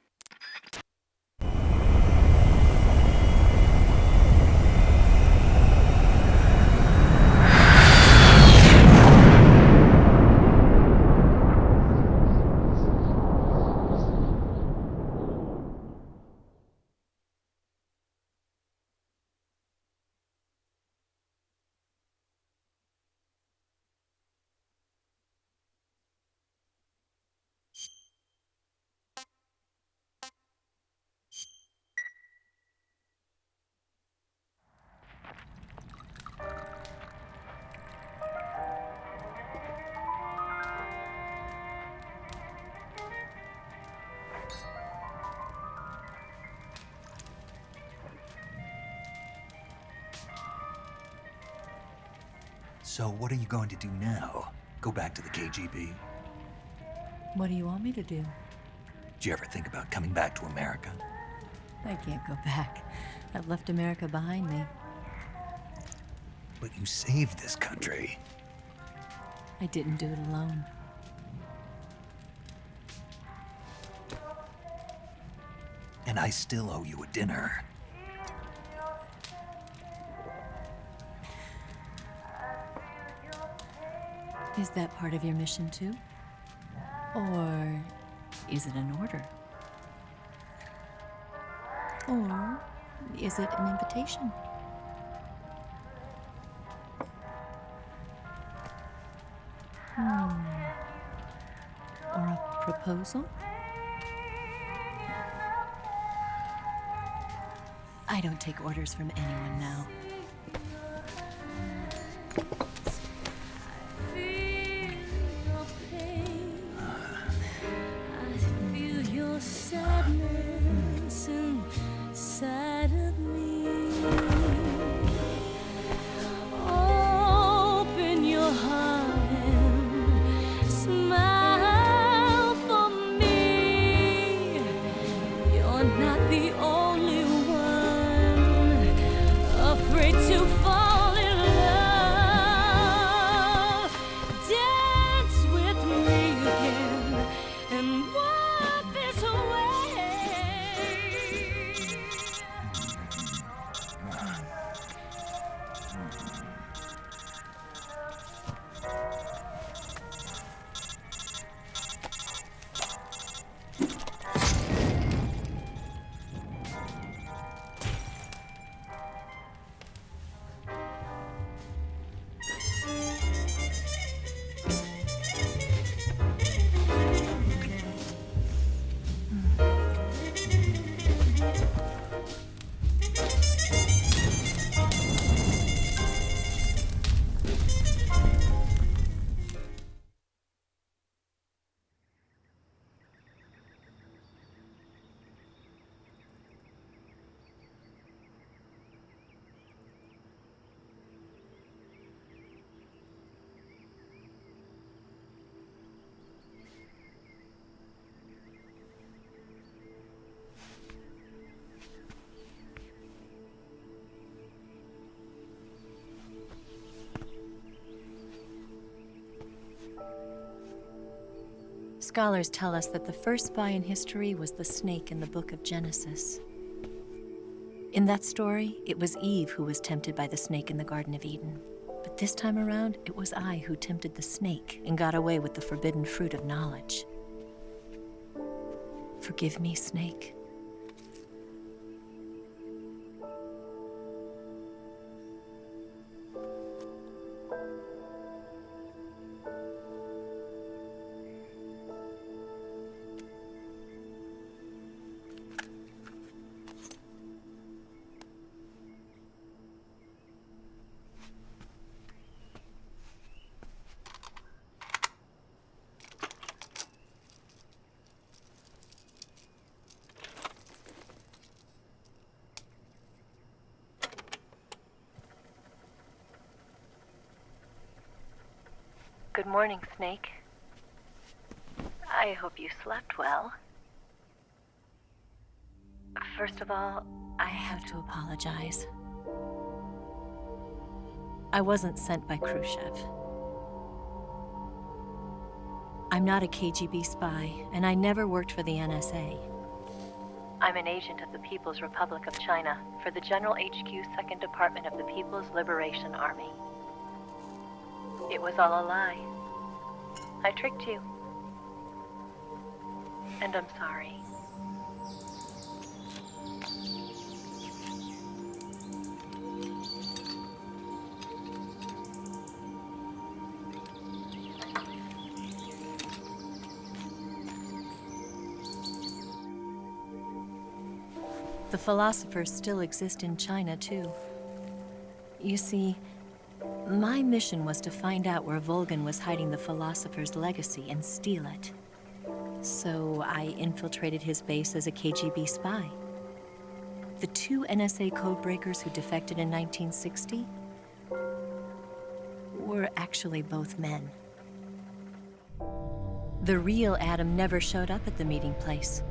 So what are you going to do now? Go back to the KGB? What do you want me to do? Did you ever think about coming back to America? I can't go back. I've left America behind me. But you saved this country. I didn't do it alone. And I still owe you a dinner. Is that part of your mission too? Or is it an order? Or is it an invitation? Or a proposal? I don't take orders from anyone now. Sadness inside of me. Open your heart and smile for me. You're not the only one afraid to fall in love. Dance with me again and wipe this away. Scholars tell us that the first spy in history was the snake in the book of Genesis. In that story, it was Eve who was tempted by the snake in the Garden of Eden. But this time around, it was I who tempted the snake and got away with the forbidden fruit of knowledge. Forgive me, snake. Good morning, Snake. I hope you slept well. First of all, I have to apologize. I wasn't sent by Khrushchev. I'm not a KGB spy, and I never worked for the NSA. I'm an agent of the People's Republic of China for the General HQ 2nd Department of the People's Liberation Army. It was all a lie. I tricked you. And I'm sorry. The philosophers still exist in China, too. You see, my mission was to find out where Volgan was hiding the philosopher's legacy and steal it. So I infiltrated his base as a KGB spy. The 2 NSA codebreakers who defected in 1960 were actually both men. The real Adam never showed up at the meeting place,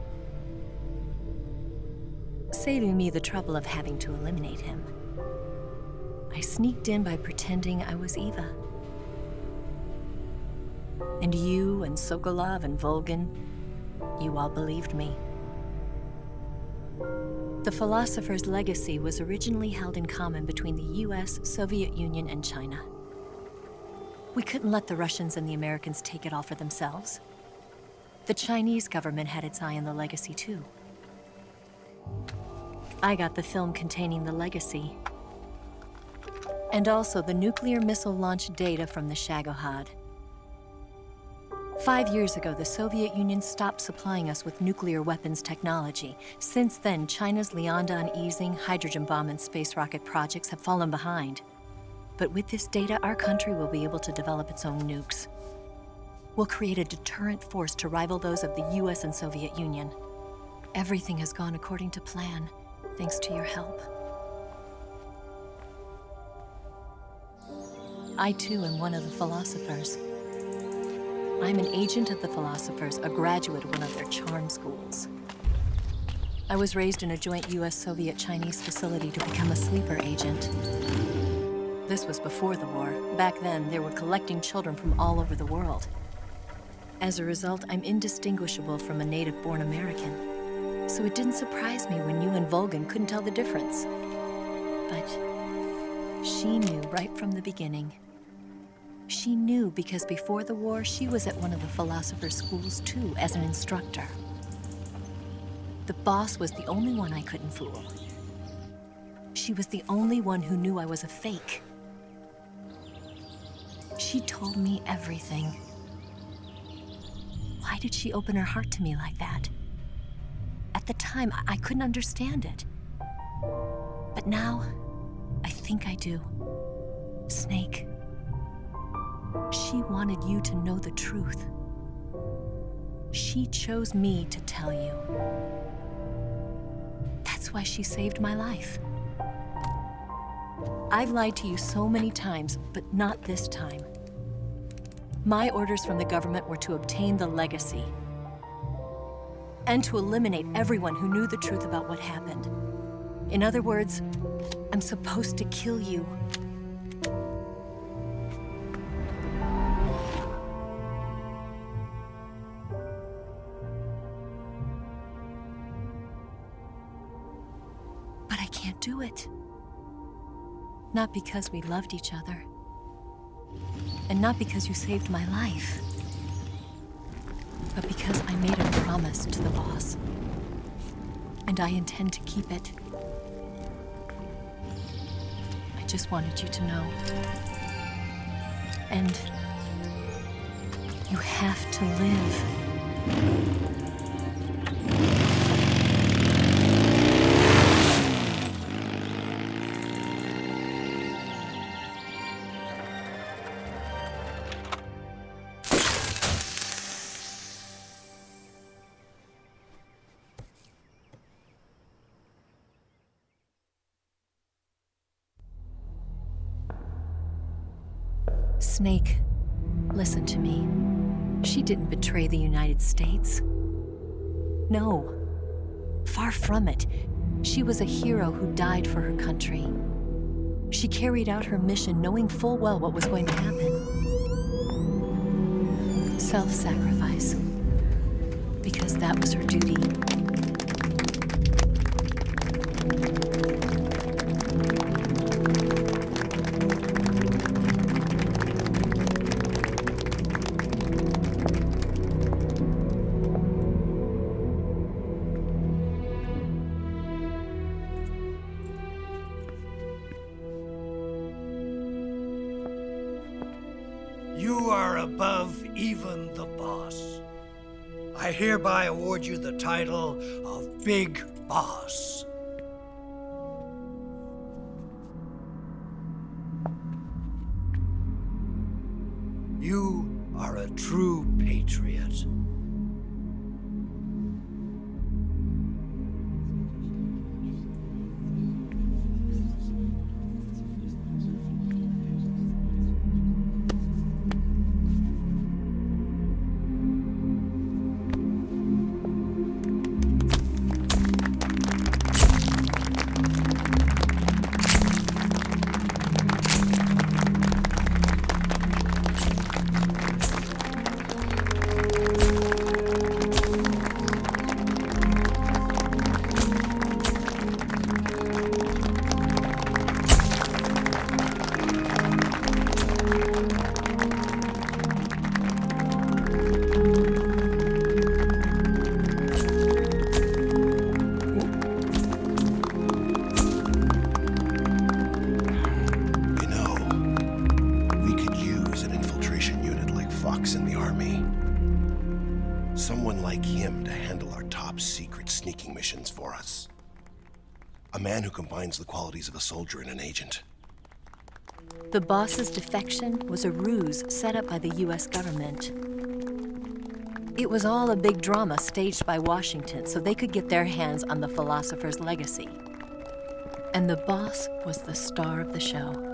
saving me the trouble of having to eliminate him. I sneaked in by pretending I was Eva. And you and Sokolov and Volgan, you all believed me. The philosopher's legacy was originally held in common between the US, Soviet Union, and China. We couldn't let the Russians and the Americans take it all for themselves. The Chinese government had its eye on the legacy, too. I got the film containing the legacy, and also the nuclear missile launch data from the Shagohod. 5 years ago, the Soviet Union stopped supplying us with nuclear weapons technology. Since then, China's Liaodong easing, hydrogen bomb, and space rocket projects have fallen behind. But with this data, our country will be able to develop its own nukes. We'll create a deterrent force to rival those of the US and Soviet Union. Everything has gone according to plan, thanks to your help. I too am one of the philosophers. I'm an agent of the philosophers, a graduate of one of their charm schools. I was raised in a joint US-Soviet-Chinese facility to become a sleeper agent. This was before the war. Back then, they were collecting children from all over the world. As a result, I'm indistinguishable from a native-born American. So it didn't surprise me when you and Volgan couldn't tell the difference. But she knew right from the beginning. She knew because before the war, she was at one of the philosopher's schools too, as an instructor. The boss was the only one I couldn't fool. She was the only one who knew I was a fake. She told me everything. Why did she open her heart to me like that? At the time, I couldn't understand it. But now, I think I do. Snake. She wanted you to know the truth. She chose me to tell you. That's why she saved my life. I've lied to you so many times, but not this time. My orders from the government were to obtain the legacy and to eliminate everyone who knew the truth about what happened. In other words, I'm supposed to kill you. But I can't do it. Not because we loved each other. And not because you saved my life. But because I made a promise to the boss. And I intend to keep it. I just wanted you to know. And you have to live. Snake, Listen to me. She didn't betray the United States. No. Far from it. She was a hero who died for her country. She carried out her mission knowing full well what was going to happen. Self-sacrifice. Because that was her duty. You are above even the boss. I hereby award you the title of Big Boss. You are a true patriot. In the army. Someone like him to handle our top secret sneaking missions for us. A man who combines the qualities of a soldier and an agent. The boss's defection was a ruse set up by the US government. It was all a big drama staged by Washington so they could get their hands on the philosopher's legacy. And the boss was the star of the show.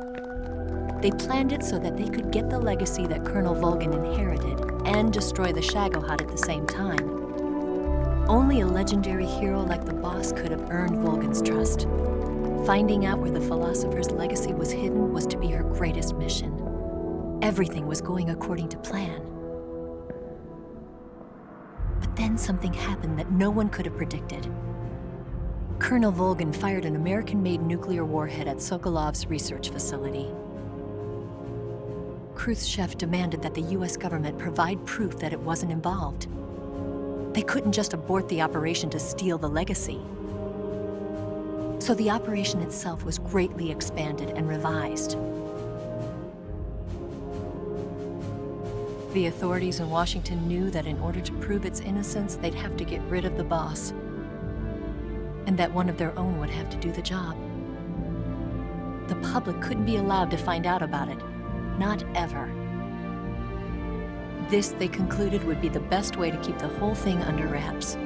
They planned it so that they could get the legacy that Colonel Volgin inherited and destroy the Shagohod at the same time. Only a legendary hero like the boss could have earned Volgin's trust. Finding out where the philosopher's legacy was hidden was to be her greatest mission. Everything was going according to plan. But then something happened that no one could have predicted. Colonel Volgin fired an American-made nuclear warhead at Sokolov's research facility. Khrushchev demanded that the US government provide proof that it wasn't involved. They couldn't just abort the operation to steal the legacy. So the operation itself was greatly expanded and revised. The authorities in Washington knew that in order to prove its innocence, they'd have to get rid of the boss, and that one of their own would have to do the job. The public couldn't be allowed to find out about it. Not ever. This, they concluded, would be the best way to keep the whole thing under wraps.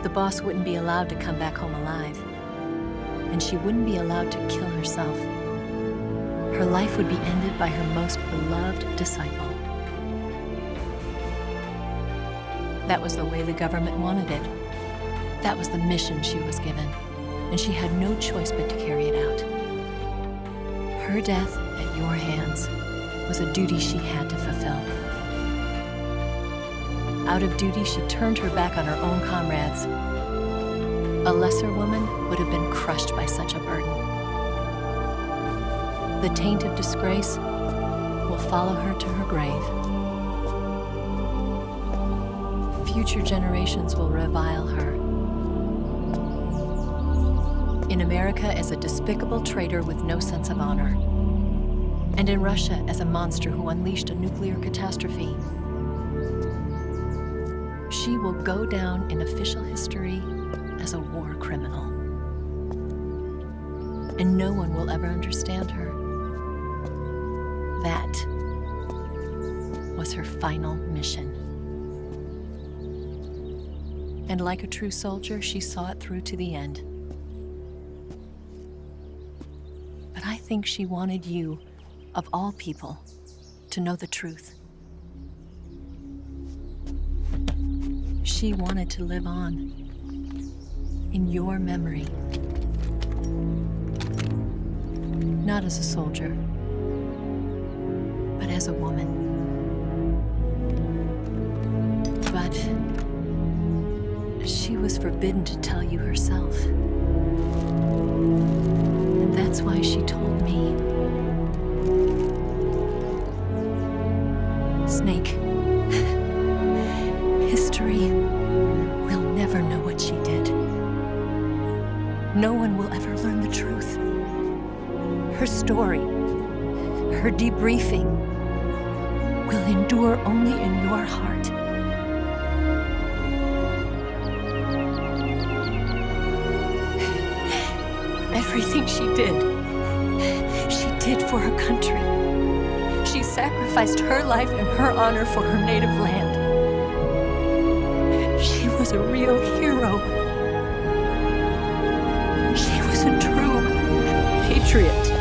The boss wouldn't be allowed to come back home alive, and she wouldn't be allowed to kill herself. Her life would be ended by her most beloved disciple. That was the way the government wanted it. That was the mission she was given, and she had no choice but to carry it out. Her death at your hands was a duty she had to fulfill. Out of duty, she turned her back on her own comrades. A lesser woman would have been crushed by such a burden. The taint of disgrace will follow her to her grave. Future generations will revile her. In America as a despicable traitor with no sense of honor. And in Russia as a monster who unleashed a nuclear catastrophe. She will go down in official history as a war criminal. And no one will ever understand her. That was her final mission. And like a true soldier, she saw it through to the end. But I think she wanted you, of all people, to know the truth. She wanted to live on in your memory. Not as a soldier, but as a woman. But she was forbidden to tell you herself. And that's why she told me. Snake, history will never know what she did. No one will ever learn the truth. Her story, her debriefing, will endure only in your heart. Everything she did for her country. She sacrificed her life and her honor for her native land. She was a real hero. She was a true patriot.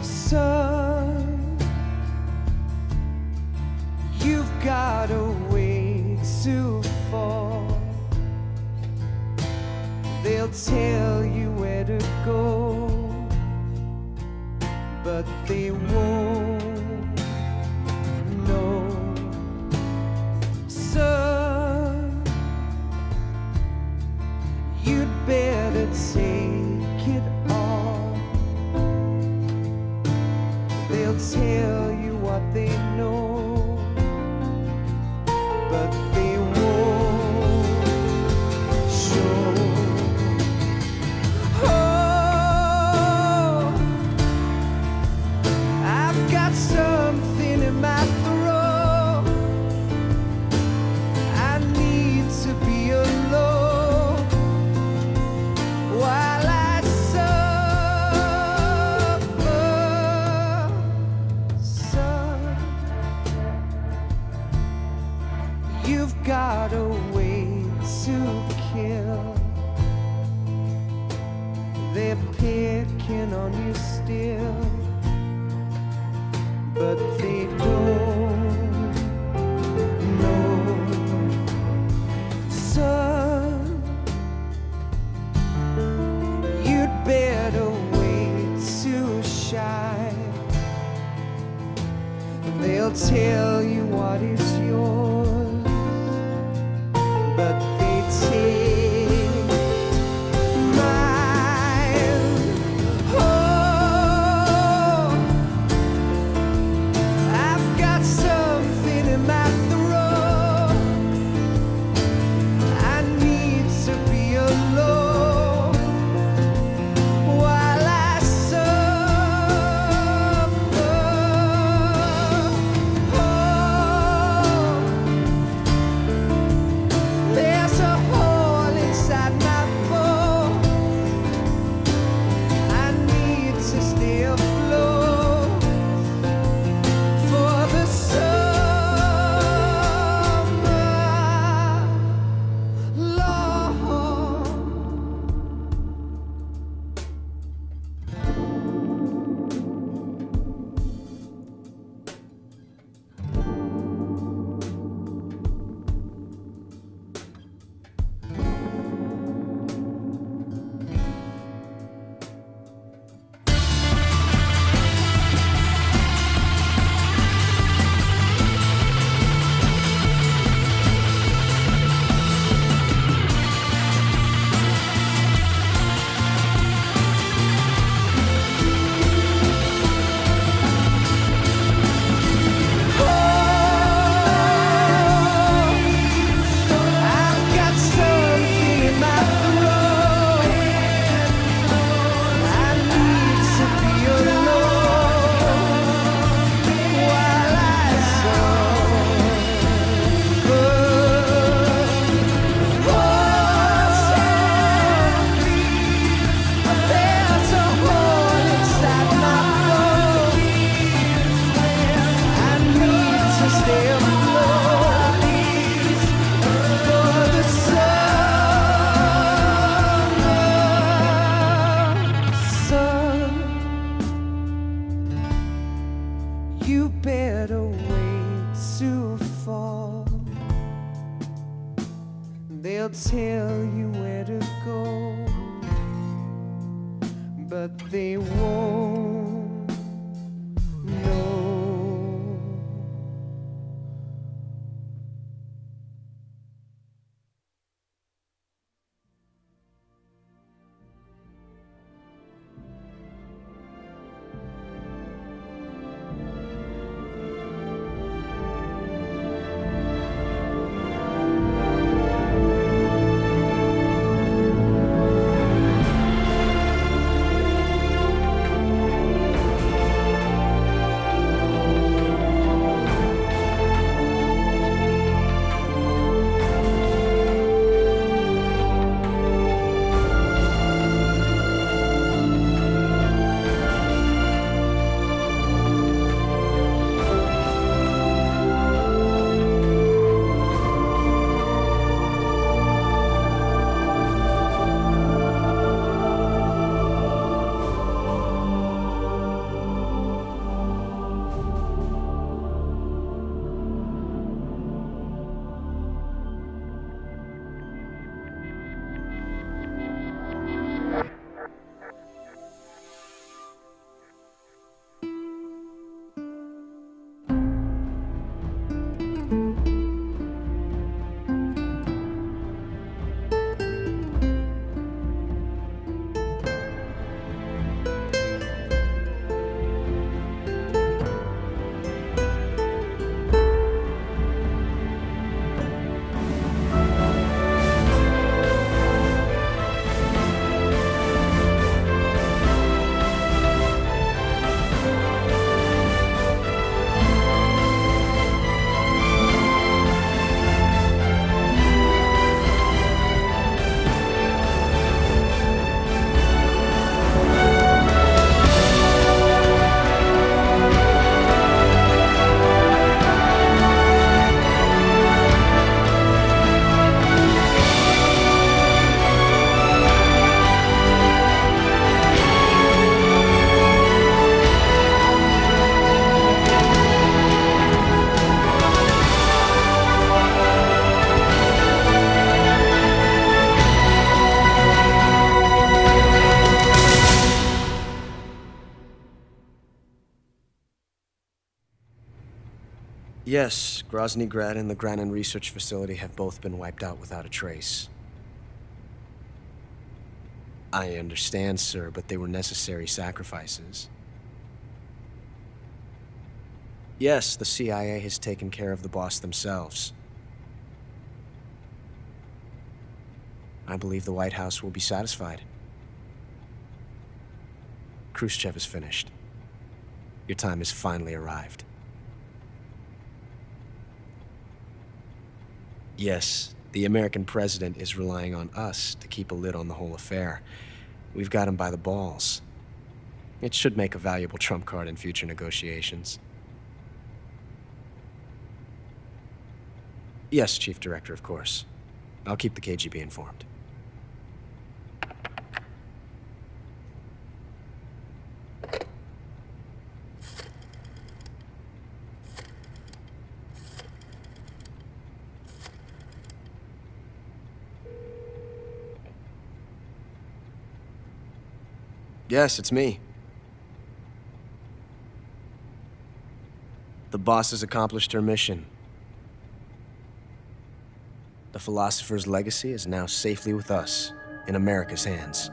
Son, you've got a way to fall. They'll tell you where to go, but they won't know. Son, you'd better take it all. They'll tell you what they know, but they won't show. Oh, I've got something in my throat. I need to be alone while I suffer. Son, you've got a way to kill. They're picking on you still, but they don't know. Son, you'd better wait to shine. They'll tell you what is yours, but they take mine. Oh, I've got something in my throat. I need to be alone while I suffer. Oh, They'll tell you where to go, but they won't know. Yes, Grozny Grad and the Granin Research Facility have both been wiped out without a trace. I understand, sir, but they were necessary sacrifices. Yes, the CIA has taken care of the boss themselves. I believe the White House will be satisfied. Khrushchev is finished. Your time has finally arrived. Yes, the American president is relying on us to keep a lid on the whole affair. We've got him by the balls. It should make a valuable trump card in future negotiations. Yes, Chief Director, of course. I'll keep the KGB informed. Yes, it's me. The boss has accomplished her mission. The philosopher's legacy is now safely with us, in America's hands.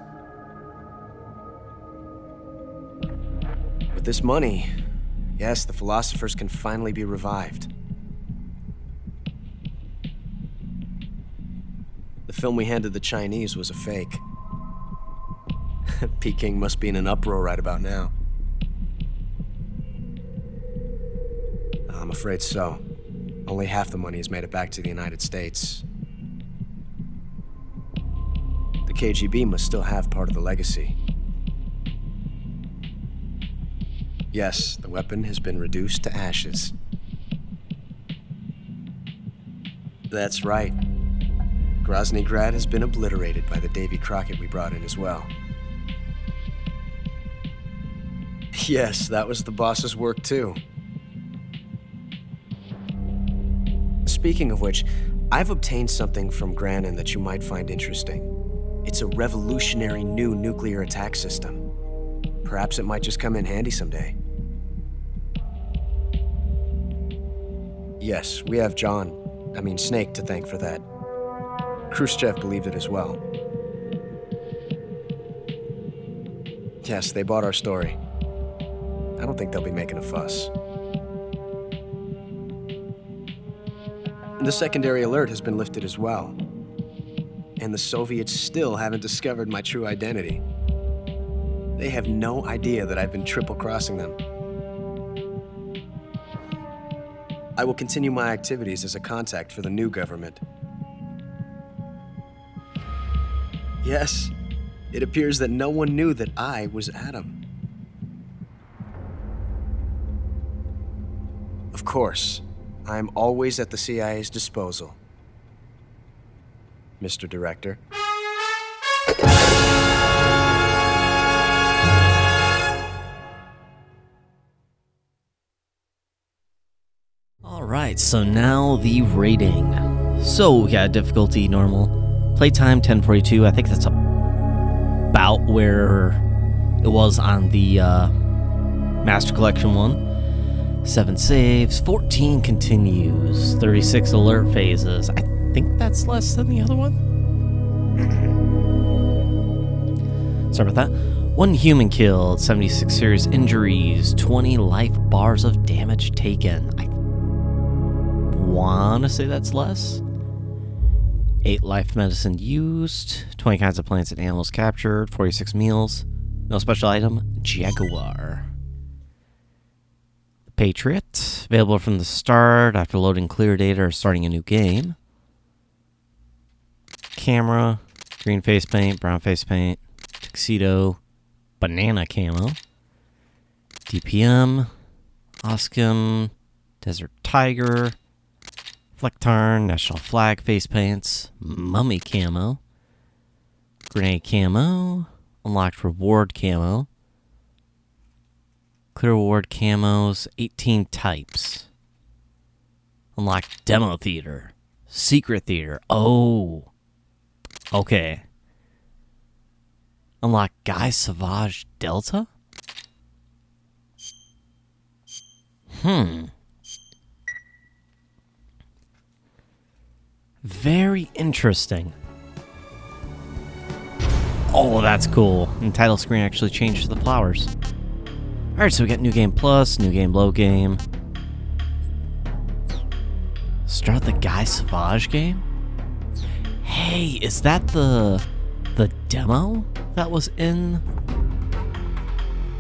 With this money, yes, the philosophers can finally be revived. The film we handed the Chinese was a fake. Peking must be in an uproar right about now. I'm afraid so. Only half the money has made it back to the United States. The KGB must still have part of the legacy. Yes, the weapon has been reduced to ashes. That's right. Grozny Grad has been obliterated by the Davy Crockett we brought in as well. Yes, that was the boss's work too. Speaking of which, I've obtained something from Granin that you might find interesting. It's a revolutionary new nuclear attack system. Perhaps it might just come in handy someday. Yes, we have Snake to thank for that. Khrushchev believed it as well. Yes, they bought our story. I don't think they'll be making a fuss. The secondary alert has been lifted as well. And the Soviets still haven't discovered my true identity. They have no idea that I've been triple-crossing them. I will continue my activities as a contact for the new government. Yes, it appears that no one knew that I was Adam. Of course, I'm always at the CIA's disposal, Mr. Director. Alright, so now the rating. So, we got difficulty normal. Playtime 1042. I think that's about where it was on the Master Collection one. 7 saves, 14 continues, 36 alert phases. I think that's less than the other one. Sorry about that. 1 human killed, 76 serious injuries, 20 life bars of damage taken. I want to say that's less. 8 life medicine used, 20 kinds of plants and animals captured, 46 meals. No special item, Jaguar. Patriot, available from the start after loading clear data or starting a new game. Camera, green face paint, brown face paint, tuxedo, banana camo. DPM, Oscum, Desert Tiger, Flecktarn, National Flag face paints, Mummy camo, Grenade camo, unlocked reward camo, clear reward camos, 18 types, unlocked demo theater, secret theater, oh, okay, unlocked Guy Savage Delta? Very interesting. Oh, that's cool. And title screen actually changed to the flowers. Alright, so we got New Game Plus, New Game, Low Game. Start the Guy Savage game? Hey, is that the demo that was in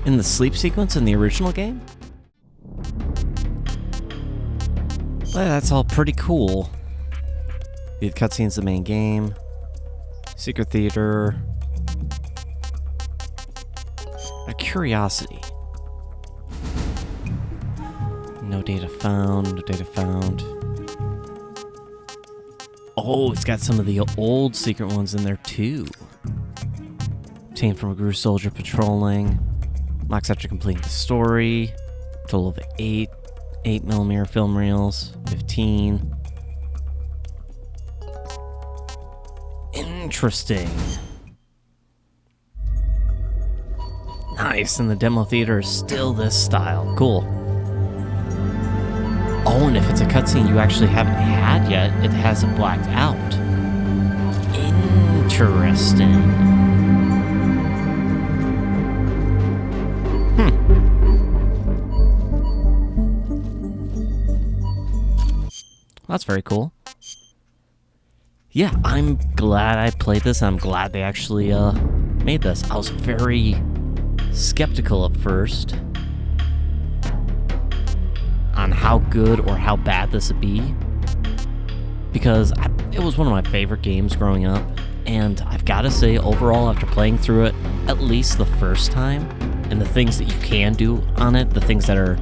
the sleep sequence in the original game? Well, that's all pretty cool. The cutscenes, the main game, secret theater. A curiosity. No data found, no data found. Oh, it's got some of the old secret ones in there too. Obtained from a Gru soldier patrolling. Locks after completing the story. Total of 8 8mm film reels, 15. Interesting. Nice, and the demo theater is still this style. Cool. Oh, and if it's a cutscene you actually haven't had yet, it has it blacked out. Interesting. That's very cool. Yeah, I'm glad I played this. I'm glad they actually made this. I was very skeptical at first on how good or how bad this would be, because it was one of my favorite games growing up, and I've got to say, overall, after playing through it at least the first time, and the things that you can do on it, the things that are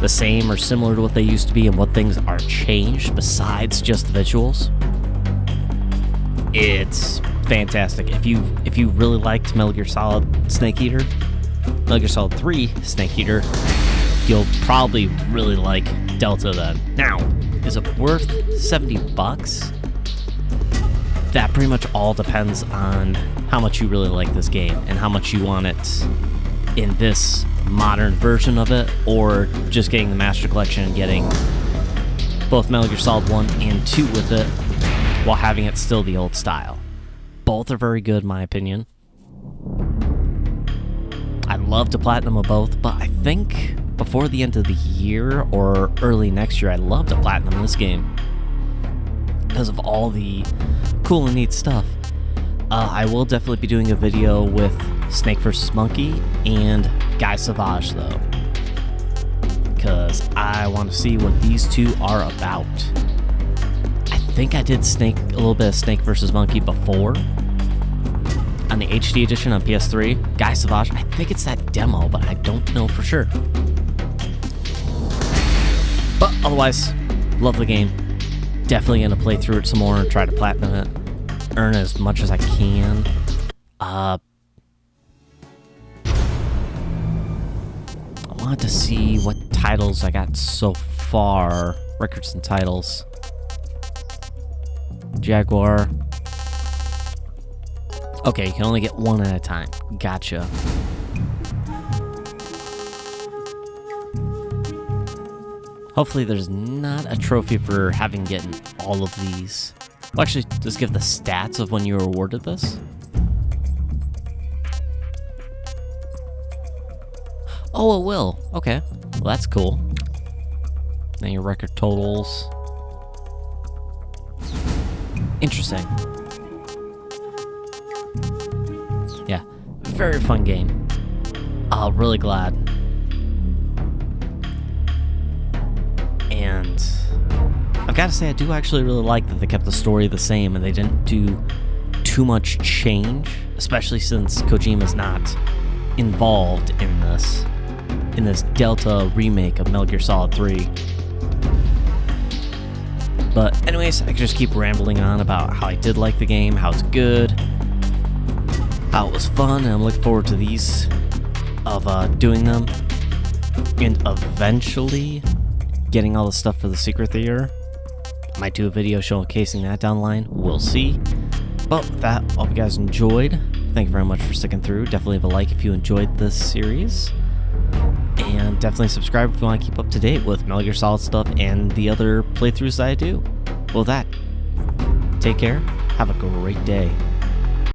the same or similar to what they used to be, and what things are changed besides just the visuals, it's fantastic. If you really liked Metal Gear Solid Snake Eater, Metal Gear Solid 3 Snake Eater, you'll probably really like Delta then. Now, is it worth $70? That pretty much all depends on how much you really like this game and how much you want it in this modern version of it, or just getting the Master Collection and getting both Metal Gear Solid 1 and 2 with it while having it still the old style. Both are very good in my opinion. I'd love to platinum them both, but I think before the end of the year or early next year, I'd love to platinum this game because of all the cool and neat stuff. I will definitely be doing a video with Snake vs. Monkey and Guy Savage though, because I want to see what these two are about. I think I did a little bit of Snake vs. Monkey before on the HD edition on PS3. Guy Savage, I think it's that demo, but I don't know for sure. But otherwise, love the game. Definitely gonna play through it some more and try to platinum it. Earn as much as I can. I wanted to see what titles I got so far. Records and titles. Jaguar. Okay, you can only get one at a time. Gotcha. Hopefully there's not a trophy for having gotten all of these. Well, actually, just give the stats of when you were awarded this. Oh, it will. Okay. Well, that's cool. Then your record totals. Interesting. Yeah. Very fun game. Really glad. And I've got to say, I do actually really like that they kept the story the same and they didn't do too much change, especially since Kojima's not involved in this Delta remake of Metal Gear Solid 3. But anyways, I could just keep rambling on about how I did like the game, how it's good, how it was fun, and I'm looking forward to these, of doing them, and eventually getting all the stuff for the Secret Theater. Might do a video showcasing that down the line. We'll see. But with that, I hope you guys enjoyed. Thank you very much for sticking through. Definitely leave a like if you enjoyed this series. And definitely subscribe if you want to keep up to date with Metal Gear Solid stuff and the other playthroughs that I do. Well, with that, take care. Have a great day.